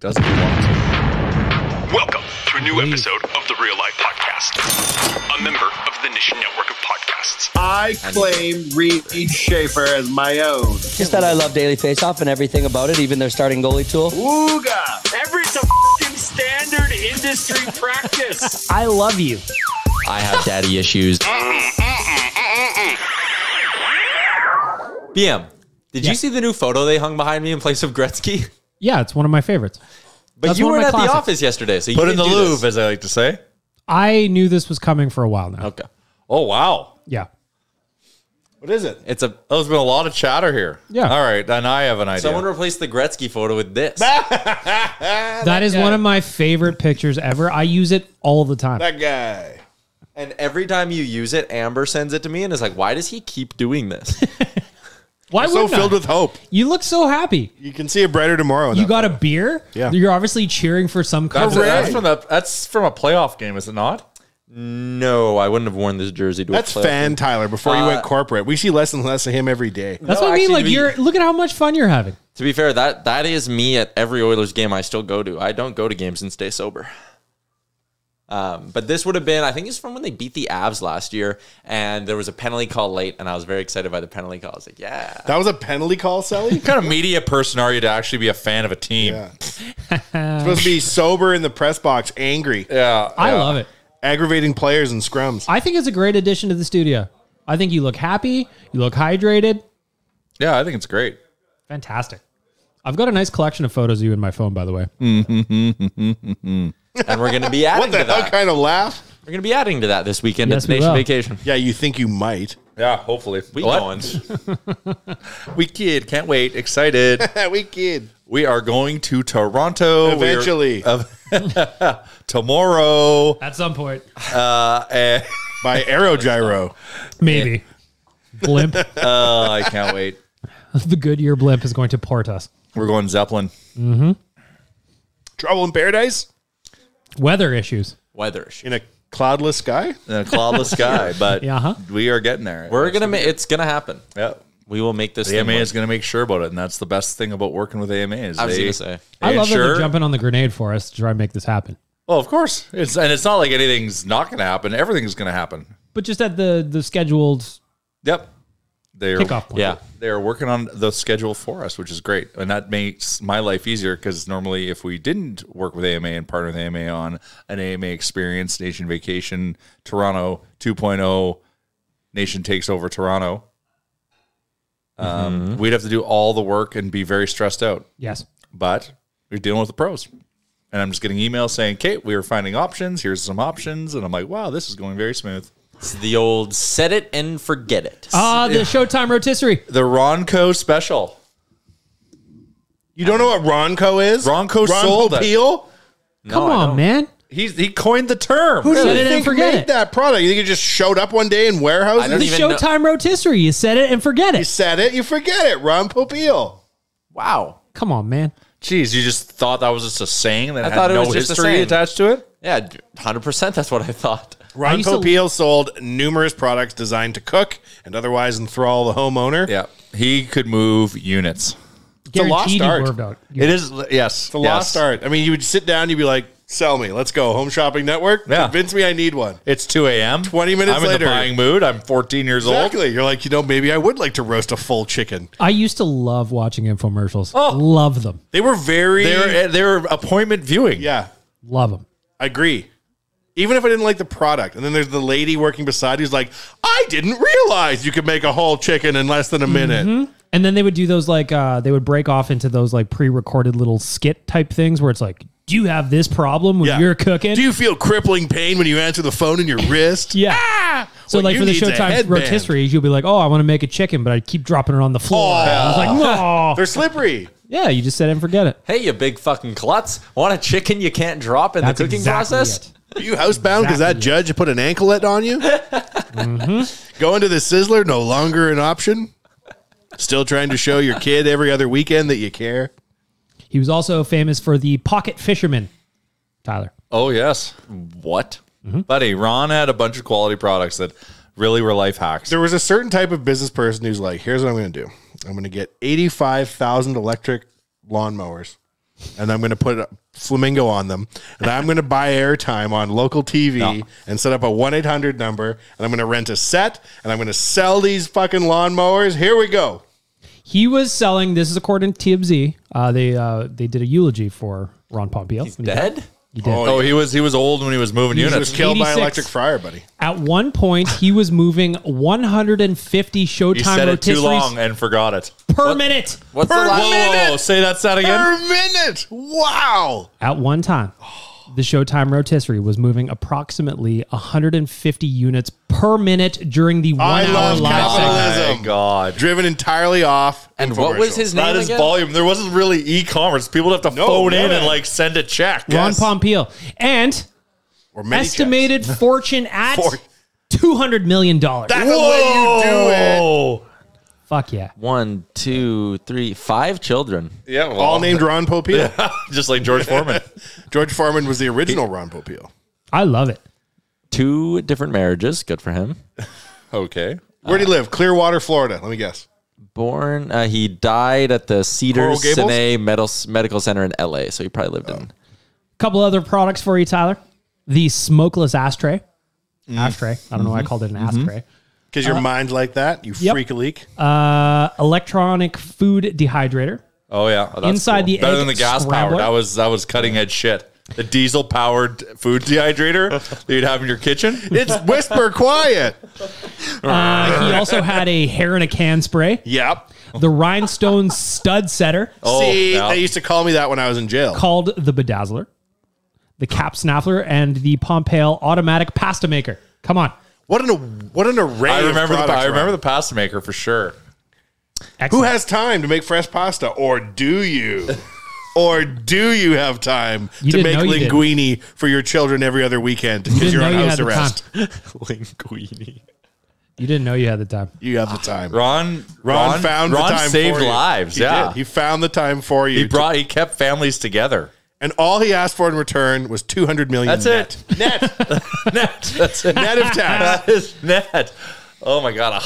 doesn't want to. Welcome to a new episode of the Real Life Podcast, a member of the Nation Network of Podcasts. I claim Reed Schaefer as my own. Just that I love Daily Faceoff and everything about it, even their starting goalie tool. Ooga! Every's a f***ing standard industry practice. I love you. I have daddy issues. BM, did you see the new photo they hung behind me in place of Gretzky? Yeah, it's one of my favorites. But That's you one of weren't my at the classics. office yesterday, so you Put in the didn't do this. Louvre, as I like to say. I knew this was coming for a while now. Okay. Oh, wow. Yeah. What is it? It's a There's been a lot of chatter here. Yeah. All right, and I have an idea. someone replaced the Gretzky photo with this. That is one of my favorite pictures ever. I use it all the time. That guy. And every time you use it, Amber sends it to me and is like, why does he keep doing this? Why So wouldn't I? filled with hope. You look so happy. You can see a brighter tomorrow. in You that got a photo. beer? Yeah. You're obviously cheering for some That's country. that's from a playoff game, is it not? No, I wouldn't have worn this jersey to That's a playoff fan game. Tyler. Before you went corporate, we see less and less of him every day. That's No, what I mean. actually, Like, to be- you're look at how much fun you're having. To be fair, that is me at every Oilers game I still go to. I don't go to games and stay sober. But this would have been, I think it's from when they beat the Avs last year, and there was a penalty call late, and I was very excited by the penalty call. I was like, yeah. That was a penalty call, Sally? What kind of media person are you to actually be a fan of a team? Yeah. Supposed to be sober in the press box, angry, Yeah. I love it. aggravating players and scrums. I think it's a great addition to the studio. I think you look happy. You look hydrated. Yeah, I think it's great. Fantastic. I've got a nice collection of photos of you in my phone, by the way. And we're going to be adding What the to hell that. kind of laugh? We're going to be adding to that this weekend Yes, at we Nation will. Vacation. Yeah, you think you might. Yeah, hopefully. We What? going. We kid. Can't wait. Excited. we kid. We are going to Toronto. Eventually. Tomorrow. At some point. And, By Aerogyro. Maybe. Blimp. I can't wait. The Goodyear blimp is going to port us. We're going Zeppelin. Trouble in paradise? Weather issues. Weather issue. In a cloudless sky? In a cloudless sky, but Yeah, we are getting there. We're going to it's going to happen. Yeah. We will make this The thing AMA work. is going to make sure about it, and that's the best thing about working with AMA is I was they, going to say. I they love that ensure- they're jumping on the grenade for us to try and make this happen. Well, of course. It's not like anything's not going to happen. Everything's going to happen. But just at the scheduled Yep. They're kickoff point. Yeah. They're working on the schedule for us, which is great. And that makes my life easier because normally if we didn't work with AMA and partner with AMA on an AMA experience, Nation Vacation, Toronto 2.0, Nation takes over Toronto, we'd have to do all the work and be very stressed out. Yes. But we're dealing with the pros. And I'm just getting emails saying, Kate, we are finding options. Here's some options. And I'm like, wow, this is going very smooth. It's the old set it and forget it. The Showtime rotisserie. The Ronco special. You don't know what Ronco is? Ronco Ron sold it. Popeil? Come I on, don't. man. He coined the term. Who do Set you it and think forget made it. that product? You think it just showed up one day in warehouses? I don't The even know- Showtime rotisserie. You set it and forget You it. said it, you forget it. Ron Popeil. Wow. Come on, man. Jeez, you just thought that was just a saying that I had thought it no was just a history saying. attached to it? Yeah, 100%. That's what I thought. Ron used to- Popeil sold numerous products designed to cook and otherwise enthrall the homeowner. Yeah. He could move units. a lost Guaranteed you art. worked out. It is, yes. It's a lost art. I mean, you would sit down, you'd be like, sell me. Let's go. Home Shopping Network. Yeah. Convince me I need one. It's 2 a.m. 20 minutes I'm in later. the buying mood. I'm 14 years Exactly. You're like, maybe I would like to roast a full chicken. I used to love watching infomercials. Oh. Love them. They were very... old. They're appointment viewing. yeah, Love them. I agree. Even if I didn't like the product. And then there's the lady working beside who's like, I didn't realize you could make a whole chicken in less than a minute. And then they would do those like they would break off into those like pre-recorded little skit type things where it's like, do you have this problem when Yeah. you're cooking? Do you feel crippling pain when you answer the phone in your wrist? Yeah. So What like you for the need's a Showtime headband. rotisserie, you'll be like, oh, I want to make a chicken, but I'd keep dropping it on the floor. And I was like, no. They're slippery. Yeah, you just set it and forget it. Hey, you big fucking klutz. Want a chicken you can't drop in That's the cooking exactly process? it. Are you housebound because that Exactly. judge put an anklet on you? Going to the Sizzler, no longer an option? Still trying to show your kid every other weekend that you care? He was also famous for the pocket fisherman, Tyler. Oh, yes. What? Buddy, Ron had a bunch of quality products that really were life hacks. There was a certain type of business person who's like, here's what I'm going to do. I'm going to get 85,000 electric lawnmowers. and I'm going to put a flamingo on them, and I'm going to buy airtime on local TV and set up a 1-800 number, and I'm going to rent a set, and I'm going to sell these fucking lawnmowers. Here we go. He was selling, this is according to TMZ, they did a eulogy for Ron Pompeo. He's dead? He did. Oh, he was old when he was moving He units. was killed by 86. electric fryer, buddy. At one point, he was moving 150 Showtime He said it too long rotisseries and forgot it. per minute. What's the Per last minute! Whoa, say that stat again. Per minute. Wow. At one time, the Showtime rotisserie was moving approximately 150 units per minute during the 1 I hour love live capitalism. segment. Oh my God. Driven entirely off. And what was his name That is again? volume. There wasn't really e-commerce. People would have to phone in and like send a check. Ron Yes. Pompeo. And Or many estimated fortune at For- $200 million. That's the way you do it. Oh. Fuck yeah. 1, 2, 3, 5 children. Yeah. Well, All named Ron Popeil. just like George Foreman. George Foreman was the original Ron Popeil. I love it. 2 different marriages. Good for him. Okay. Where'd he live? Clearwater, Florida. Let me guess. Born, he died at the Cedars Gables? Sinai Medical Center in LA. So he probably lived in. Couple other products for you, Tyler. The smokeless ashtray. Ashtray. I don't know why I called it an ashtray. Because your mind's like that, you Yep. freak a leak. Electronic food dehydrator. Oh yeah. Oh, that's Inside cool. the better egg than the gas scrambler. powered. That was cutting edge shit. The diesel powered food dehydrator that you'd have in your kitchen. It's whisper quiet. He also had a hair in a can spray. Yep. The rhinestone stud setter See, yeah. they used to call me that when I was in jail. called the Bedazzler. The cap snaffler and the Pompeo automatic pasta maker. Come on. What an array I of remember products, the pasta maker for sure. Who Excellent. has time to make fresh pasta? Or do you? Or do you have time You to didn't make know you did. linguine for your children every other weekend because didn't you're on know you house had the arrest? Linguini. You didn't know you had the time. You have the time. Ron found the time saved for you. lives. He Yeah. did. He found the time for you. He kept families together. and all he asked for in return was $200 million. That's net. it. Net. That's it. Net of tax. That is net. Oh my God.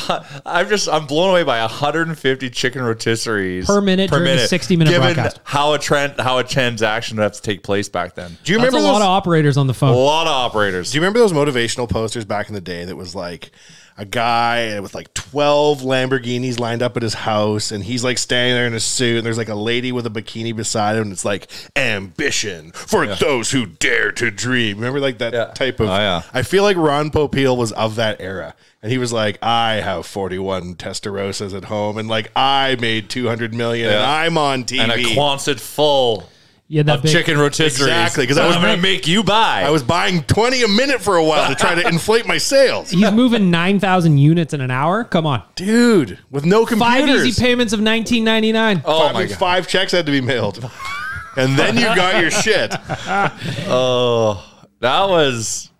I'm blown away by 150 chicken rotisseries Per minute during a 60-minute given broadcast. how a transaction would have to take place back then. Do you That's remember a lot those? of operators on the A phone. lot of operators. Do you remember those motivational posters back in the day that was like a guy with like 12 Lamborghinis lined up at his house, and he's like standing there in a suit, and there's like a lady with a bikini beside him, and it's like ambition for those who dare to dream. Remember like that type of. Oh, yeah. I feel like Ron Popeil was of that era, and he was like, I have 41 Testarossas at home, and like I made 200 million, and Yeah. I'm on TV. And a Quonset full Yeah, that of big, chicken rotisseries. Exactly, 'cause that I was I'm going to make you buy. I was buying 20 a minute for a while to try to inflate my sales. He's moving 9,000 units in an hour. Come on. Dude, with no computers. 5 easy payments of $19.99. oh my God. 5 checks had to be mailed. And then you got your shit. That was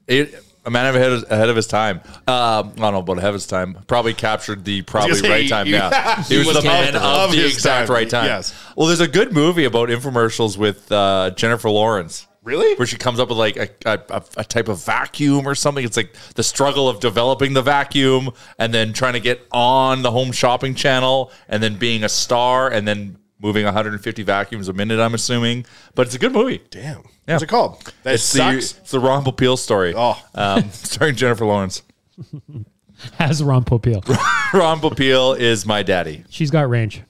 a man ahead of his time. I don't know about ahead of his time. Probably captured the gonna say, right time. Yeah, he was the man of the his exact time. right time. Yes. Well, there's a good movie about infomercials with Jennifer Lawrence. Really? Where she comes up with like a type of vacuum or something. It's like the struggle of developing the vacuum and then trying to get on the home shopping channel and then being a star and then moving 150 vacuums a minute, I'm assuming. But it's a good movie. Damn. Yeah. What's it called? That It's sucks. the Ron Popeil story. Oh. Starring Jennifer Lawrence. Has Ron Popeil. Ron Popeil is my daddy. She's got range.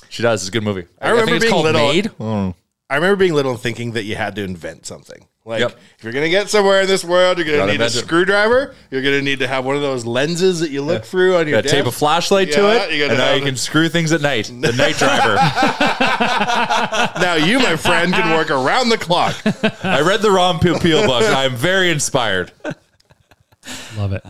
She does. It's a good movie. I remember think it's being called little. Maid. I remember being little and thinking that you had to invent something. Like, Yep. if you're going to get somewhere in this world, you're going to Gotta need a invent it. screwdriver. You're going to need to have one of those lenses that you look through on your Got to tape a desk. flashlight to Yeah, it, you gotta and now have you it. can screw things at night. The night driver. Now you, my friend, can work around the clock. I read the Ron Popeil book. I'm very inspired. Love it.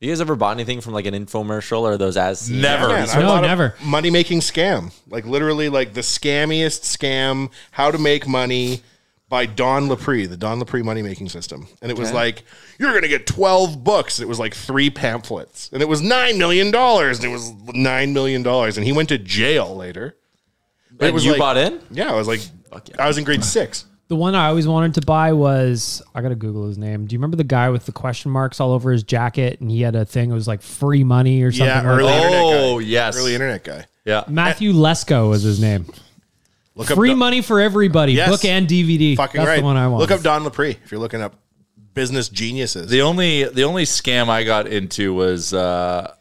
You guys ever bought anything from like an infomercial or those ads? Never. Man, No, I bought a never. money-making scam. Like, literally, like, the scammiest scam, how to make money by Don Lepre, the Don Lepre money-making system. And it was like, you're going to get 12 books. It was like 3 pamphlets. And it was $9 million. And it was $9 million. And he went to jail later. But And you bought in? Yeah, I was like, yeah. I was in grade 6. The one I always wanted to buy was, I got to Google his name. Do you remember the guy with the question marks all over his jacket? And he had a thing, it was like free money or something. Yeah, like early that? internet guy. Oh, yes. Early internet guy. Yeah. Matthew Lesko was his name. Free money for everybody. Yes. Book and DVD. Fucking That's right. the one I want. Look up Don Lepre if you're looking up business geniuses. The only scam I got into was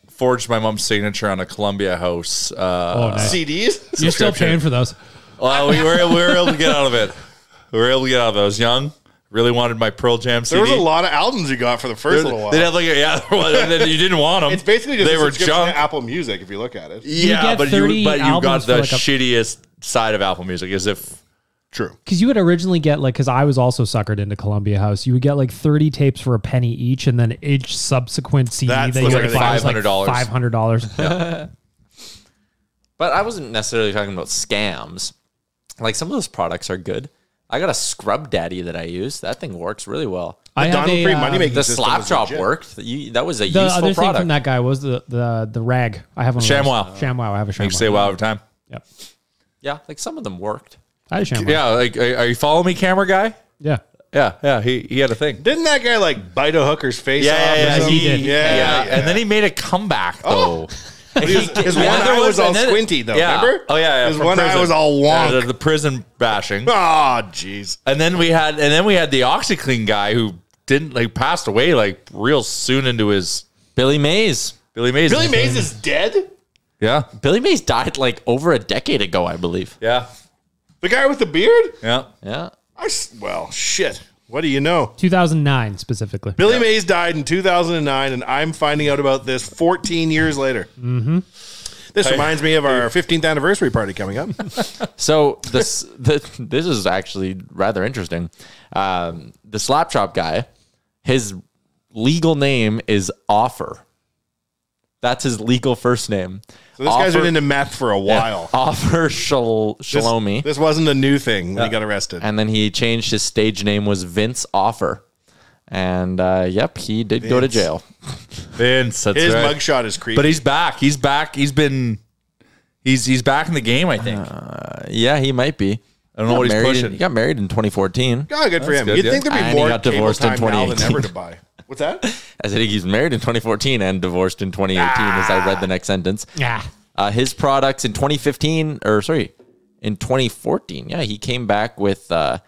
forged my mom's signature on a Columbia House. Nice. CDs? You're still paying for those. Well, we were able to get out of it. We were able to get out of it. I was young. Really wanted my Pearl Jam CD. There was a lot of albums you got for the first little while. They'd have and then you didn't want them. It's basically just they a were subscription junk. to Apple Music if you look at it. Yeah, get but 30 you got albums the for like a- shittiest side of Apple Music, as if True. Because you would originally get because I was also suckered into Columbia House. You would get 30 tapes for a penny each, and then each subsequent CD That's that the you way would they buy was $500. $500. But I wasn't necessarily talking about scams. Like some of those products are good. I got a Scrub Daddy that I use. That thing works really well. I Don have Lepre money-making The system slap was chop legit. worked. That was a The useful other thing product. from that guy was the rag. I have one. of those. ShamWow. ShamWow. I have a ShamWow. you say wow every time. Yep. Yeah, like some of them worked. I had a ShamWow. Yeah, like are you following me, camera guy? Yeah. Yeah. He had a thing. Didn't that guy bite a hooker's face off? or Yeah, something? he did. Yeah. And then he made a comeback though. His one Yeah, eye there was all and then- squinty though. Yeah. Remember? Oh yeah. His from one eye prison. was all wonk. The prison bashing. Oh, jeez. And then we had the OxyClean guy who didn't passed away real soon into his Billy Mays. Billy Mays. Billy Mays is dead? Yeah. Billy Mays died over a decade ago, I believe. Yeah. The guy with the beard? Yeah. Yeah. Well, shit. What do you know? 2009 specifically. Billy Mays died in 2009, and I'm finding out about this 14 years later. Mm-hmm. This reminds me of our 15th anniversary party coming up. So this is actually rather interesting. The slap chop guy, his legal name is Offer. That's his legal first name. So this guy's been into meth for a while. Offer Shalomi. This wasn't a new thing when he got arrested. And then he changed his stage name was Vince Offer. And yep, he did go to jail. Vince, that's His right. mugshot is creepy. But he's back. He's back. He's back in the game, I think. Yeah, he might be. I don't know what he's pushing. He got married in 2014. Oh, good for him. good, You'd yeah. think there'd be And he more got cable divorced in time now than 2018. ever to buy. What's that? I said he's married in 2014 and divorced in 2018 as I read the next sentence. Yeah. His products in 2014, in 2014, yeah, he came back with a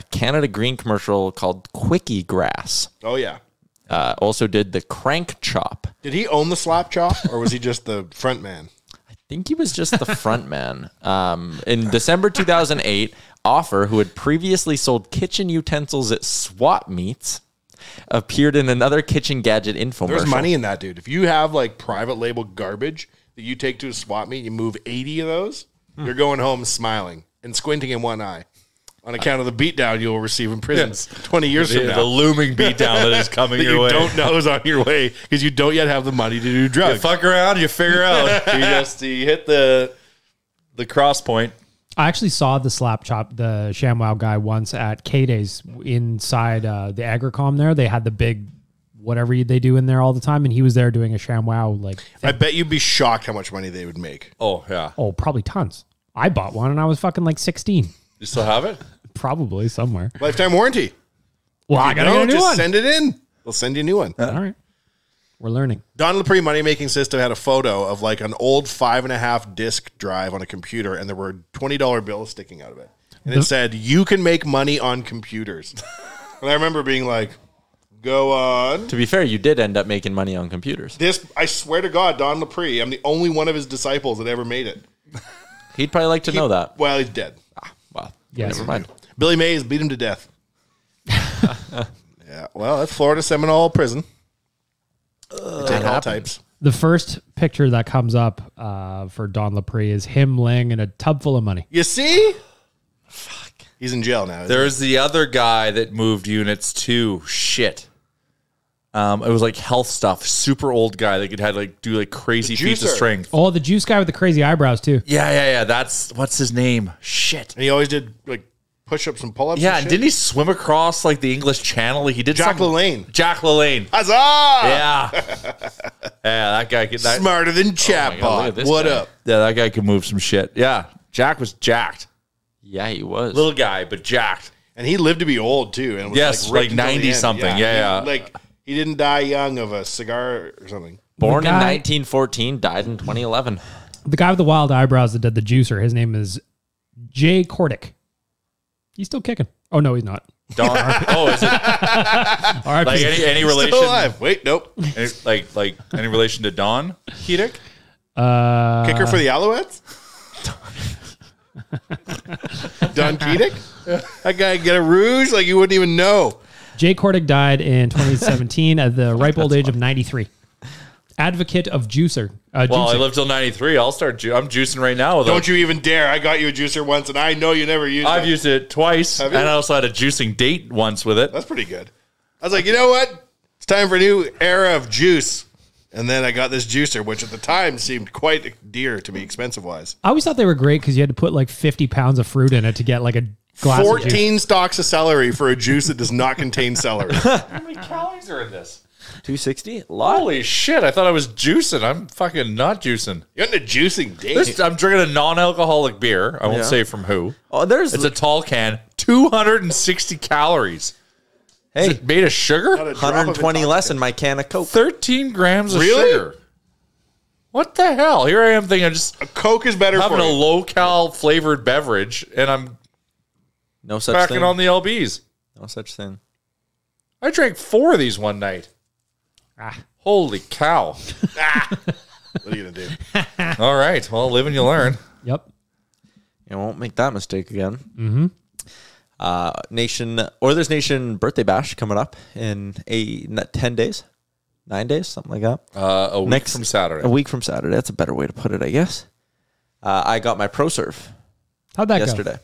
Canada Green commercial called Quickie Grass. Oh, yeah. Also did the Crank Chop. Did he own the slap chop, or was he just the front man? I think he was just the front man. In December 2008, Offer, who had previously sold kitchen utensils at swap meets, appeared in another kitchen gadget infomercial. There's money in that, dude. If you have private label garbage that you take to a swap meet, you move 80 of those, you're going home smiling and squinting in one eye on account of the beatdown you'll receive in prison 20 years from now. The looming beatdown that is coming that your you way. don't know is on your way because you don't yet have the money to do drugs. You fuck around, you figure out. you hit the cross point. I actually saw the slap chop, the ShamWow guy once at K-Days inside the Agricom there. They had the big whatever they do in there all the time, and he was there doing a ShamWow I bet you'd be shocked how much money they would make. Oh, yeah. Oh, probably tons. I bought one and I was fucking 16. You still have it? Probably somewhere. Lifetime warranty. Well, I gotta get a new just one. send it in. They'll send you a new one. All right. We're learning. Don Lepre Money Making System had a photo of an old 5.5 disc drive on a computer, and there were $20 bills sticking out of it. And it said, "You can make money on computers." And I remember being like, "Go on." To be fair, you did end up making money on computers. I swear to God, Don Lepre, I'm the only one of his disciples that ever made it. He'd probably like to know that. Well, he's dead. Well, Yes. never mind. Billy Mays beat him to death. Yeah, well, that's Florida Seminole Prison. They take all happened. types. The first picture that comes up for Don Lepre is him laying in a tub full of money. You see? Fuck. He's in jail now. There's the other guy that moved units too. Shit. It was health stuff. Super old guy that could do crazy The feats of juicer. strength. Oh, the juice guy with the crazy eyebrows too. Yeah. That's what's his name? Shit. And he always did push-ups and pull-ups. Yeah, and and shit. didn't he swim across the English Channel? He did Jack something. LaLanne. Jack LaLanne. Huzzah! Yeah. Yeah, that guy could Smarter than God, look chatbot. at this What guy. up? Yeah, that guy could move some shit. Yeah. Jack was jacked. Yeah, he was. Little guy, but jacked. And he lived to be old too. And was Yes, ripped until the 90 end. something. Yeah. He didn't die young of a cigar or something. Born in The guy- 1914, died in 2011. The guy with the wild eyebrows that did the juicer, his name is Jay Kordick. He's still kicking. Oh, no, he's not. Don. Oh, is it RIP. like any relation? Still alive. Wait, nope. Like any relation to Don Kedick? Kicker for the Alouettes? Don Kedick? That guy get a rouge like you wouldn't even know. Jay Kordick died in 2017 at the ripe old age of 93. Advocate of juicer. Well, I juicing. lived till 93. I'll start. I'm juicing right now. Don't you even dare. I got you a juicer once, and I know you never used it. I've used it twice, Have and you? I also had a juicing date once with it. That's pretty good. I was like, you know what? It's time for a new era of juice. And then I got this juicer, which at the time seemed quite dear to me, expensive-wise. I always thought they were great because you had to put like 50 pounds of fruit in it to get like a glass of juice. 14 stalks of celery for a juice that does not contain celery. How many calories are in this? 260? A lot. Holy shit! I thought I was juicing. I'm fucking not juicing. You're on a juicing date. I'm drinking a non-alcoholic beer. I won't Yeah. say from who. Oh, there's It's a tall can. 260 calories. Is hey, it made of sugar? Not a drop of 120 less intoxicant. in my can of Coke. 13 grams of Really? sugar. What the hell? Here I am thinking just A Coke is better having for a you. low-cal flavored beverage, and I'm No such packing thing. on the LBs. No such thing. I drank 4 of these one night. Holy cow. What are you going to do? All right. Well, live and you learn. Yep. You won't make that mistake again. Mm-hmm. Oilers Nation birthday bash coming up in 10 days, 9 days, something like that. A week from Saturday. A week from Saturday. That's a better way to put it, I guess. I got my Pro Serve How'd that yesterday.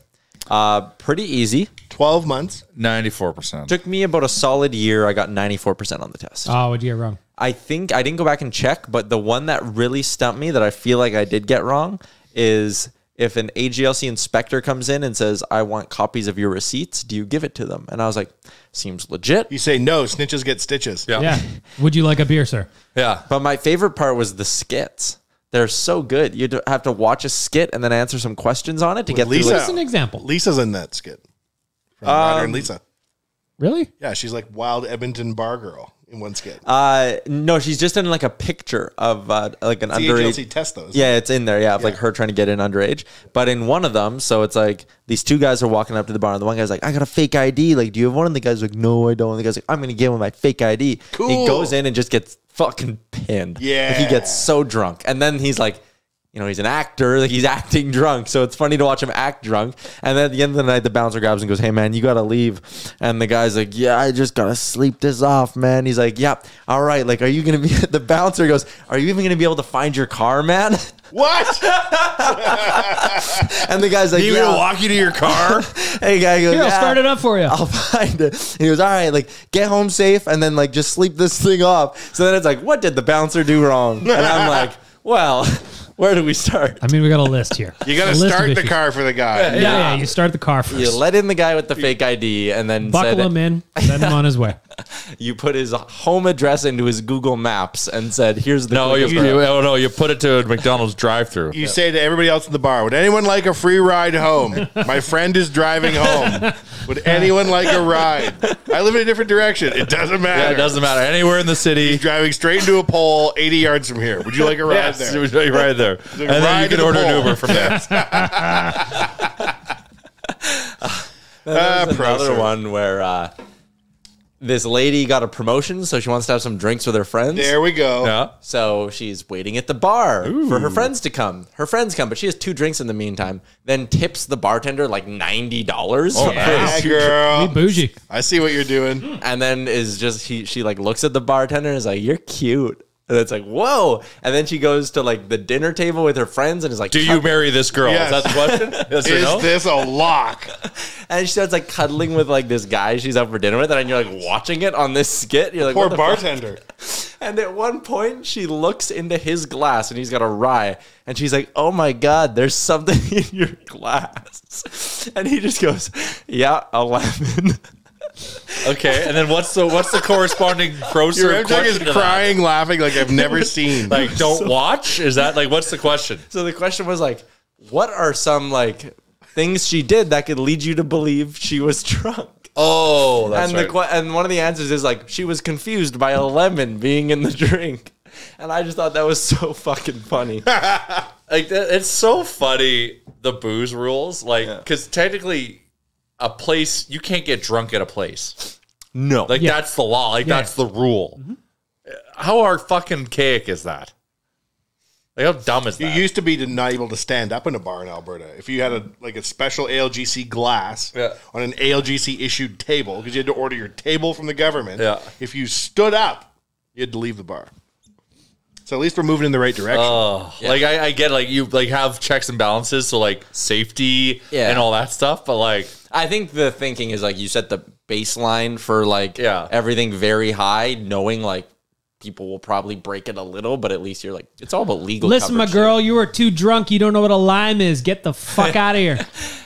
Pretty easy. 12 months. 94%. Took me about a solid year. I got 94% on the test. Oh, what'd you get wrong? I think I didn't go back and check, but the one that really stumped me that I feel like I did get wrong is if an AGLC inspector comes in and says, I want copies of your receipts, do you give it to them? And I was like, seems legit. You say no, snitches get stitches. Yeah. Yeah. Would you like a beer, sir? Yeah. But my favorite part was the skits. They're so good. You'd have to watch a skit and then answer some questions on it to get Lisa. through. Just an example. Lisa's in that skit. From Ryder and Lisa. Really? Yeah, she's like wild Edmonton bar girl in one skit. No, she's just in like a picture of like an It's the underage. AGLC test, though. Yeah, it's in there. Yeah, of like her trying to get in underage. But in one of them, so it's like these two guys are walking up to the bar, and the one guy's like, "I got a fake ID. Like, do you have one?" And the guy's like, "No, I don't." And the guy's like, "I'm gonna give him my fake ID." Cool. He goes in and just gets fucking pinned. Yeah. Like, he gets so drunk, and then he's like, you know, he's an actor, like he's acting drunk. So it's funny to watch him act drunk. And then at the end of the night, the bouncer grabs him and goes, "Hey man, you gotta leave." And the guy's like, "Yeah, I just gotta sleep this off, man." He's like, "Yeah, all right. Like, are you gonna be?" The bouncer goes, "Are you even gonna be able to find your car, man?" What? And the guy's like, You "Yeah." gonna walk you to your car? Hey, guy goes, Here, I'll "Yeah, start it up for you. I'll find it." And he goes, "All right, like get home safe and then like just sleep this thing off." So then it's like, what did the bouncer do wrong? And I'm like, well, where do we start? I mean, we got a list here. You got A to list of start the issues. car for the guy. Yeah, you start the car first. You let in the guy with the fake ID and then Buckle him in, send him on his way. You put his home address into his Google Maps and said, "Here's the." No, quickest route." you put it to a McDonald's drive-through. You say to everybody else in the bar, would anyone like a free ride home? My friend is driving home. Would anyone like a ride? I live in a different direction. It doesn't matter. Yeah, it doesn't matter. Anywhere in the city. He's driving straight into a pole 80 yards from here. Would you like a ride Yes, there? right there. And then ride you to can the order an pole. Uber from there. There's Pro another serve. one where this lady got a promotion, so she wants to have some drinks with her friends. There we go. Yeah. So she's waiting at the bar for her friends to come. Her friends come, but she has 2 drinks in the meantime. Then tips the bartender like $90. Yeah, girl. Be bougie. I see what you're doing. And then is just she like looks at the bartender and is like, "You're cute." And it's like, whoa. And then she goes to like the dinner table with her friends and is like, Do you marry this girl? Yes. Is that the question? Yes or Is no? this a lock? And she starts like cuddling with like this guy she's out for dinner with, and you're like watching it on this skit. You're like, Poor what the fuck? bartender. And at one point, she looks into his glass, and he's got a rye, and she's like, "Oh my god, there's something in your glass." And he just goes, "Yeah, a lemon." Okay, and then what's the corresponding pro Your serve MJ is question to that? crying, laughing like I've never seen. Like, don't watch? Is that like, what's the question? So the question was like, what are some like things she did that could lead you to believe she was drunk? Oh, that's And right. and one of the answers is like, she was confused by a lemon being in the drink. And I just thought that was so fucking funny. Like it's so funny, the booze rules. Like, because technically, a place you can't get drunk at a place. No. Like that's the law. Like that's the rule. How archaic is that? Like how dumb is that? You used to be not able to stand up in a bar in Alberta if you had a special ALGC glass on an ALGC issued table because you had to order your table from the government. Yeah. If you stood up, you had to leave the bar. So at least we're moving in the right direction. Like I get like you like have checks and balances, so like safety and all that stuff. But like I think the thinking is like you set the baseline for like everything very high, knowing like people will probably break it a little, but at least you're like it's all about legal. Listen, my girl, you are too drunk. You don't know what a lime is. Get the fuck out of here.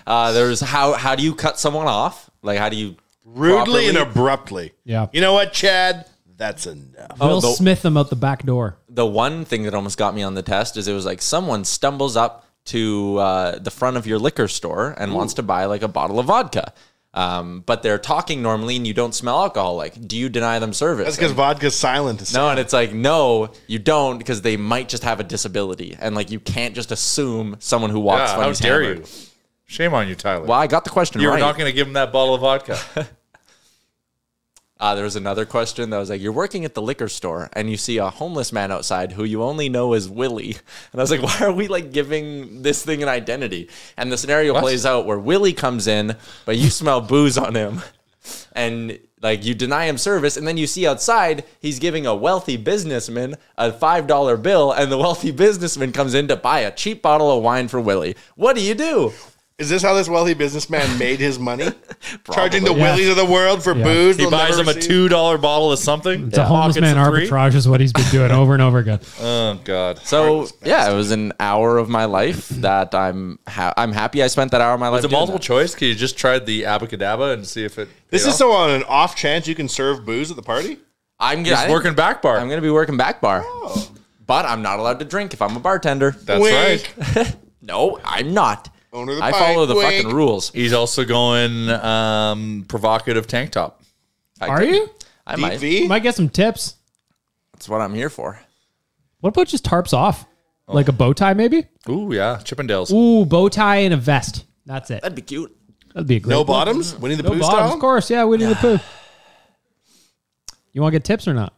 There's how do you cut someone off? Like how do you rudely and abruptly? Yeah. You know what, Chad? That's enough. Will Smith them out the back door. The one thing that almost got me on the test is it was like someone stumbles up to the front of your liquor store and wants to buy like a bottle of vodka. But they're talking normally and you don't smell alcohol. Like, do you deny them service? That's because vodka's silent. No, and it's like, no, you don't, because they might just have a disability. And like, you can't just assume someone who walks when how he's dare hammered. you? Shame on you, Tyler. Well, I got the question You right. were not going to give him that bottle of vodka. There was another question that was like, you're working at the liquor store and you see a homeless man outside who you only know as Willie. And I was like, why are we like giving this thing an identity? And the scenario plays out where Willie comes in, but you smell booze on him and like you deny him service. And then you see outside, he's giving a wealthy businessman a $5 bill and the wealthy businessman comes in to buy a cheap bottle of wine for Willie. What do you do? Is this how this wealthy businessman made his money? Charging the Willies of the world for booze? He buys him a $2 bottle of something. It's a homeless man arbitrage is what he's been doing over and over again. Oh, God. So, it was an hour of my life that I'm happy I spent that hour of my life. Was it multiple choice? Can you just try the abacadabra and see if it... This is so on an off chance you can serve booze at the party? I'm working back bar. I'm going to be working back bar. Oh. But I'm not allowed to drink if I'm a bartender. That's right. No, I'm not. I follow the fucking rules. He's also going provocative tank top. Are you? I Deep might. V? You might get some tips. That's what I'm here for. What about just tarps off? Like a bow tie, maybe? Ooh, yeah. Chippendales. Ooh, bow tie and a vest. That's it. That'd be cute. That'd be a great No one. bottoms? Winnie the No Pooh bottoms, style? of course. Yeah, Winnie the Pooh. You want to get tips or not?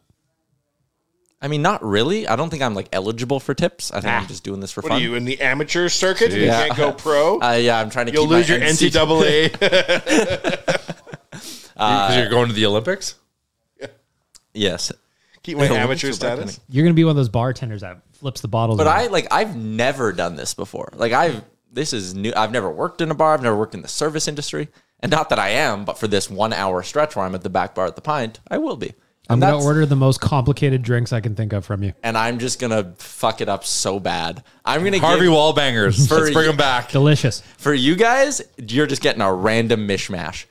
I mean, not really. I don't think I'm like eligible for tips. I think I'm just doing this for What fun. are you, in the amateur circuit? You Yeah. can't go pro? Yeah, I'm trying to You'll keep lose my your NCAA. Because you're going to the Olympics? Yes. Keep my Yeah, amateur what's your status. You're going to be one of those bartenders that flips the bottles. But around. I've never done this before. This is new. I've never worked in a bar. I've never worked in the service industry. And not that I am, but for this 1 hour stretch where I'm at the back bar at the Pint, I will be. I'm And going to that's- order the most complicated drinks I can think of from you. And I'm just going to fuck it up so bad. I'm going to Harvey give, Wallbangers. For Let's bring you- them back. Delicious. for you guys, you're just getting a random mishmash.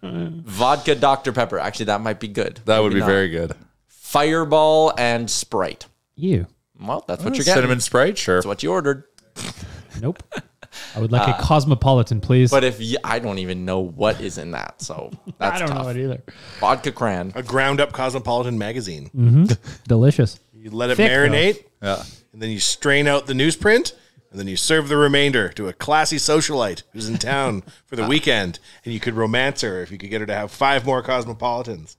Vodka Dr. Pepper. Actually, that might be good. That would Maybe be not. very good. Fireball and Sprite. You. Well, that's what you're getting. Cinnamon Sprite, sure. That's what you ordered. Nope. I would like a Cosmopolitan, please. But I don't even know what is in that, so that's I don't tough. know it either. Vodka Cran. A ground up Cosmopolitan magazine. Delicious. You let it Thick, marinate, Yeah. and then you strain out the newsprint, and then you serve the remainder to a classy socialite who's in town for the weekend. And you could romance her if you could get her to have 5 more Cosmopolitans.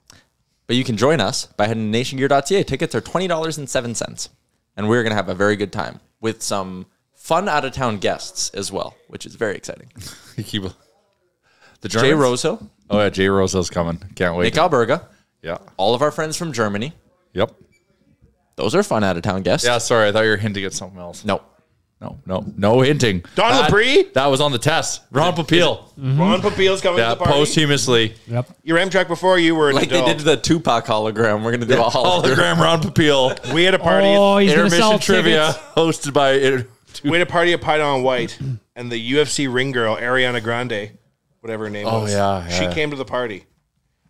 But you can join us by heading to nationgear.ca. Tickets are $20.07. And we're going to have a very good time with some fun out-of-town guests as well, which is very exciting. You keep the Jay Germans? Rosehill, Oh, yeah. Jay Rose's coming. Can't wait. Nick Alberga, Yeah. all of our friends from Germany. Yep. Those are fun out-of-town guests. Yeah, sorry. I thought you were hinting at something else. No. No hinting. Don Laprie? That was on the test. Ron Papil. Ron Papil's coming Yeah, to the party. posthumously. Yep. Your Amtrak before you were an Like adult. they did the Tupac hologram. We're going to do a hologram. Hologram Ron Papil. We had a party. Oh, he's going to sell Intermission trivia tickets. hosted by... We had a party at Pine on White, and the UFC ring girl, Ariana Grande, whatever her name was, yeah. she came to the party.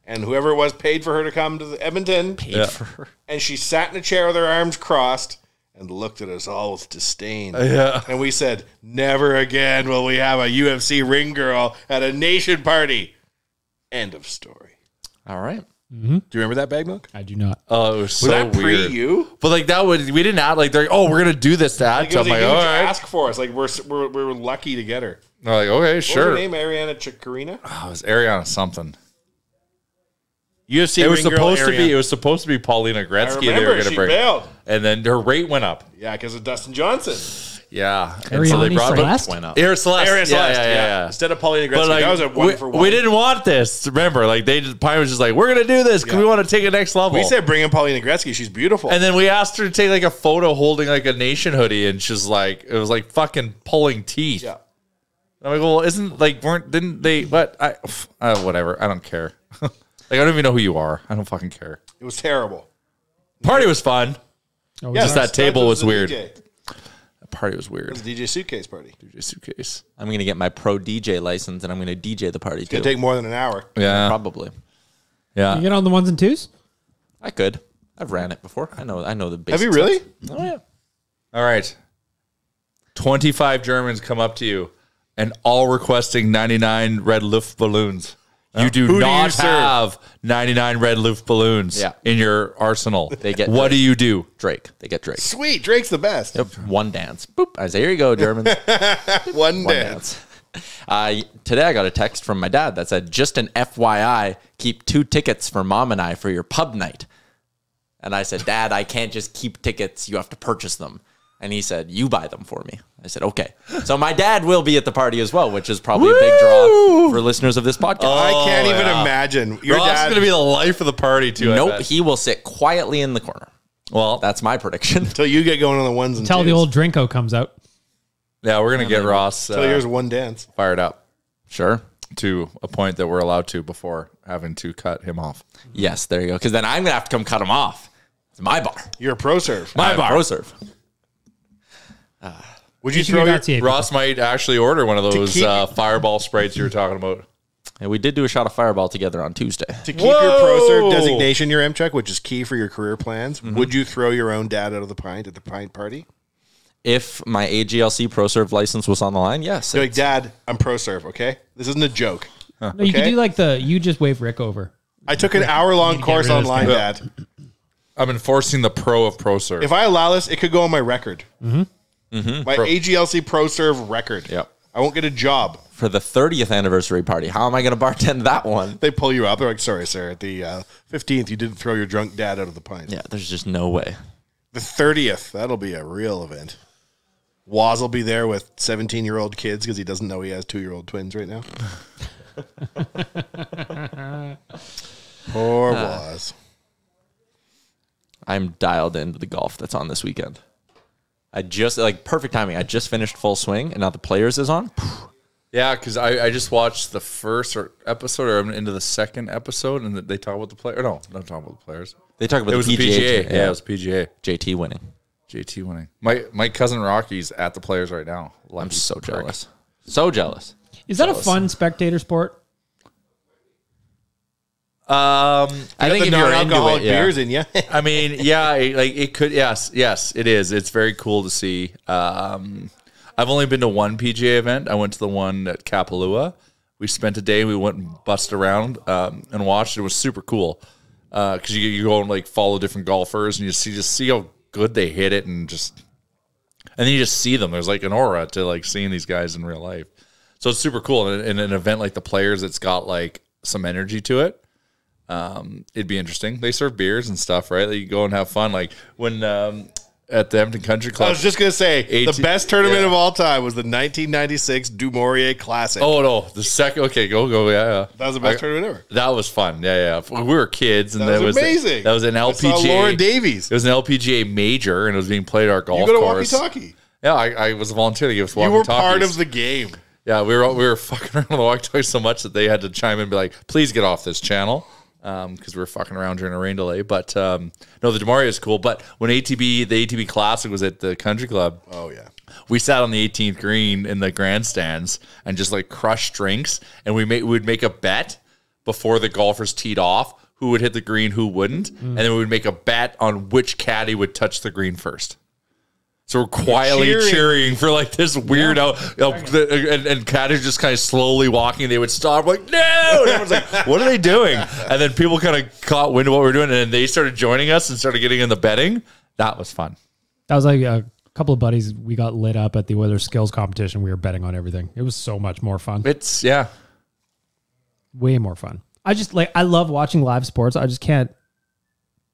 And whoever it was paid for her to come to the Edmonton. Paid for her. And she sat in a chair with her arms crossed and looked at us all with disdain. Yeah. And we said, never again will we have a UFC ring girl at a nation party. End of story. All right. Do you remember that bag milk? I do not. Oh, it was so that pre weird. you? But like that would we didn't add like they're like, oh, we're gonna do this to add Like, it to. was I'm a like, huge all right. ask for us. Like we're lucky to get her. They're like, okay, What sure. was her name? Ariana Chikarina? Oh, it was Ariana something. UFC It was ring girl supposed to be. Ariana. It was supposed to be Paulina I Gretzky. They remember were gonna she bring, bailed. and then her rate went up. Yeah, because of Dustin Johnson. Yeah, and Ariane Celeste? Went up. Celeste. Ariana Celeste. Yeah. Instead of Paulina Gretzky, But like, that was a one for one. we didn't want this. Remember, like Pine was just like, we're gonna do this because we want to take it next level. We said bring in Paulina Gretzky. She's beautiful. and then we asked her to take like a photo holding like a nation hoodie, and she's like, it was like fucking pulling teeth. yeah. I'm like, well, didn't they? But whatever. I don't care. Like, I don't even know who you are. I don't fucking care. It was terrible. Party was fun. Oh, Yeah, Just that table was the weird. DJ. The party was It weird. was a DJ suitcase party. DJ suitcase. I'm going to get my pro DJ license and I'm going to DJ the party It's too. gonna take more than an hour. Yeah. Probably. Yeah. You get on the ones and twos? I could. I've ran it before. I know the basics. Have you really? Oh yeah. All right. 25 Germans come up to you and all requesting 99 red Luft balloons. You do Who do not you serve? have 99 red Luft balloons Yeah. in your arsenal. They get what Drake. do you do? Drake. They get Drake. Sweet. Drake's the best. Yep. One dance. Boop. I say, here you go, Germans. One One dance. dance. Today I got a text from my dad that said, just an FYI, keep 2 tickets for Mom and I for your pub night. And I said, Dad, I can't just keep tickets. You have to purchase them. And he said, you buy them for me. I said, okay. So my dad will be at the party as well, which is probably a big draw for listeners of this podcast. I can't even yeah. imagine. Your Ross is dad. going to be the life of the party, too. I Nope, bet. he will sit quietly in the corner. Well, That's my prediction. Until you get going on the ones and Tell the twos. old Drinko comes out. yeah, we're going to get Ross Until yours one dance. fired up Sure. to a point that we're allowed to before having to cut him off. Yes, there you go. Because then I'm going to have to come cut him off. It's my bar. You're a pro serve. My bar. Pro serve. Would you throw your, Ross might actually order one of those keep- fireball sprites you were talking about. And we did do a shot of Fireball together on Tuesday. to keep your pro serve designation, your M-Check, which is key for your career plans? Would you throw your own dad out of the pint at the pint party? If my AGLC Pro Serve license was on the line, yes. You're like, Dad, I'm pro serve, okay? This isn't a joke. No, you could Okay. do like you just wave Rick over. I took an hour-long get course rid of this online, guy. Dad. I'm enforcing the pro of pro serve. If I allow this, it could go on my record. My AGLC Pro Serve record. Yep. I won't get a job. For the 30th anniversary party, how am I going to bartend that one? They pull you up. They're like, sorry, sir. At the 15th, you didn't throw your drunk dad out of the pint. Yeah, there's just no way. The 30th, that'll be a real event. Waz will be there with 17-year-old kids because he doesn't know he has 2-year-old twins right now. Poor Waz. I'm dialed into the golf that's on this weekend. I just, perfect timing. I just finished full swing, and now the Players is on. yeah, because I just watched the first episode, or I'm into the second episode, and they talk about the player. No, not talking about the players. They talk about It was the the PGA. PGA. Yeah, it was PGA. JT winning. JT winning. My cousin Rocky's at the players right now. I'm so jealous. So jealous. Is that a fun spectator sport? I think the if you're into non-alcoholic it, yeah. beers in you. I mean, yeah, it could. Yes, it is. It's very cool to see. I've only been to one PGA event. I went to the one at Kapalua. We spent a day. We went and bust around and watched. It was super cool because you go and follow different golfers and you see how good they hit it and then you just see them. There's an aura to seeing these guys in real life. So it's super cool. And in an event like the Players, it's got some energy to it. It'd be interesting. They serve beers and stuff, right? You go and have fun. When at the Edmonton Country Club, I was just going to say, the best tournament yeah. of all time was the 1996 Du Maurier Classic. Oh no, the second. Okay, go. Yeah. That was the best tournament ever. That was fun. Yeah. We were kids, and That was amazing. That was an I saw LPGA. Laura Davies. It was an LPGA major, and it was being played at our golf You go to course. walkie-talkie. Yeah, I was a volunteer to give us You walkie-talkies. were part of the game. Yeah, we were fucking around on the walkie-talkie so much that they had to chime in and be like, "Please get off this channel," because we were fucking around during a rain delay. But no, the DeMario is cool. But when the ATB Classic was at the Country Club, Oh, yeah. we sat on the 18th green in the grandstands and just crushed drinks, and we would make a bet before the golfers teed off who would hit the green, who wouldn't, and then we would make a bet on which caddy would touch the green first. So we're quietly cheering for like this weird and Kat is just kind of slowly walking. They would stop like, no! And everyone's like, what are they doing? And then people kind of caught wind of what we were doing, and then they started joining us and started getting in the betting. That was fun. That was like a couple of buddies. We got lit up at the Oilers skills competition. We were betting on everything. It was so much more fun. It's, way more fun. I love watching live sports. I just can't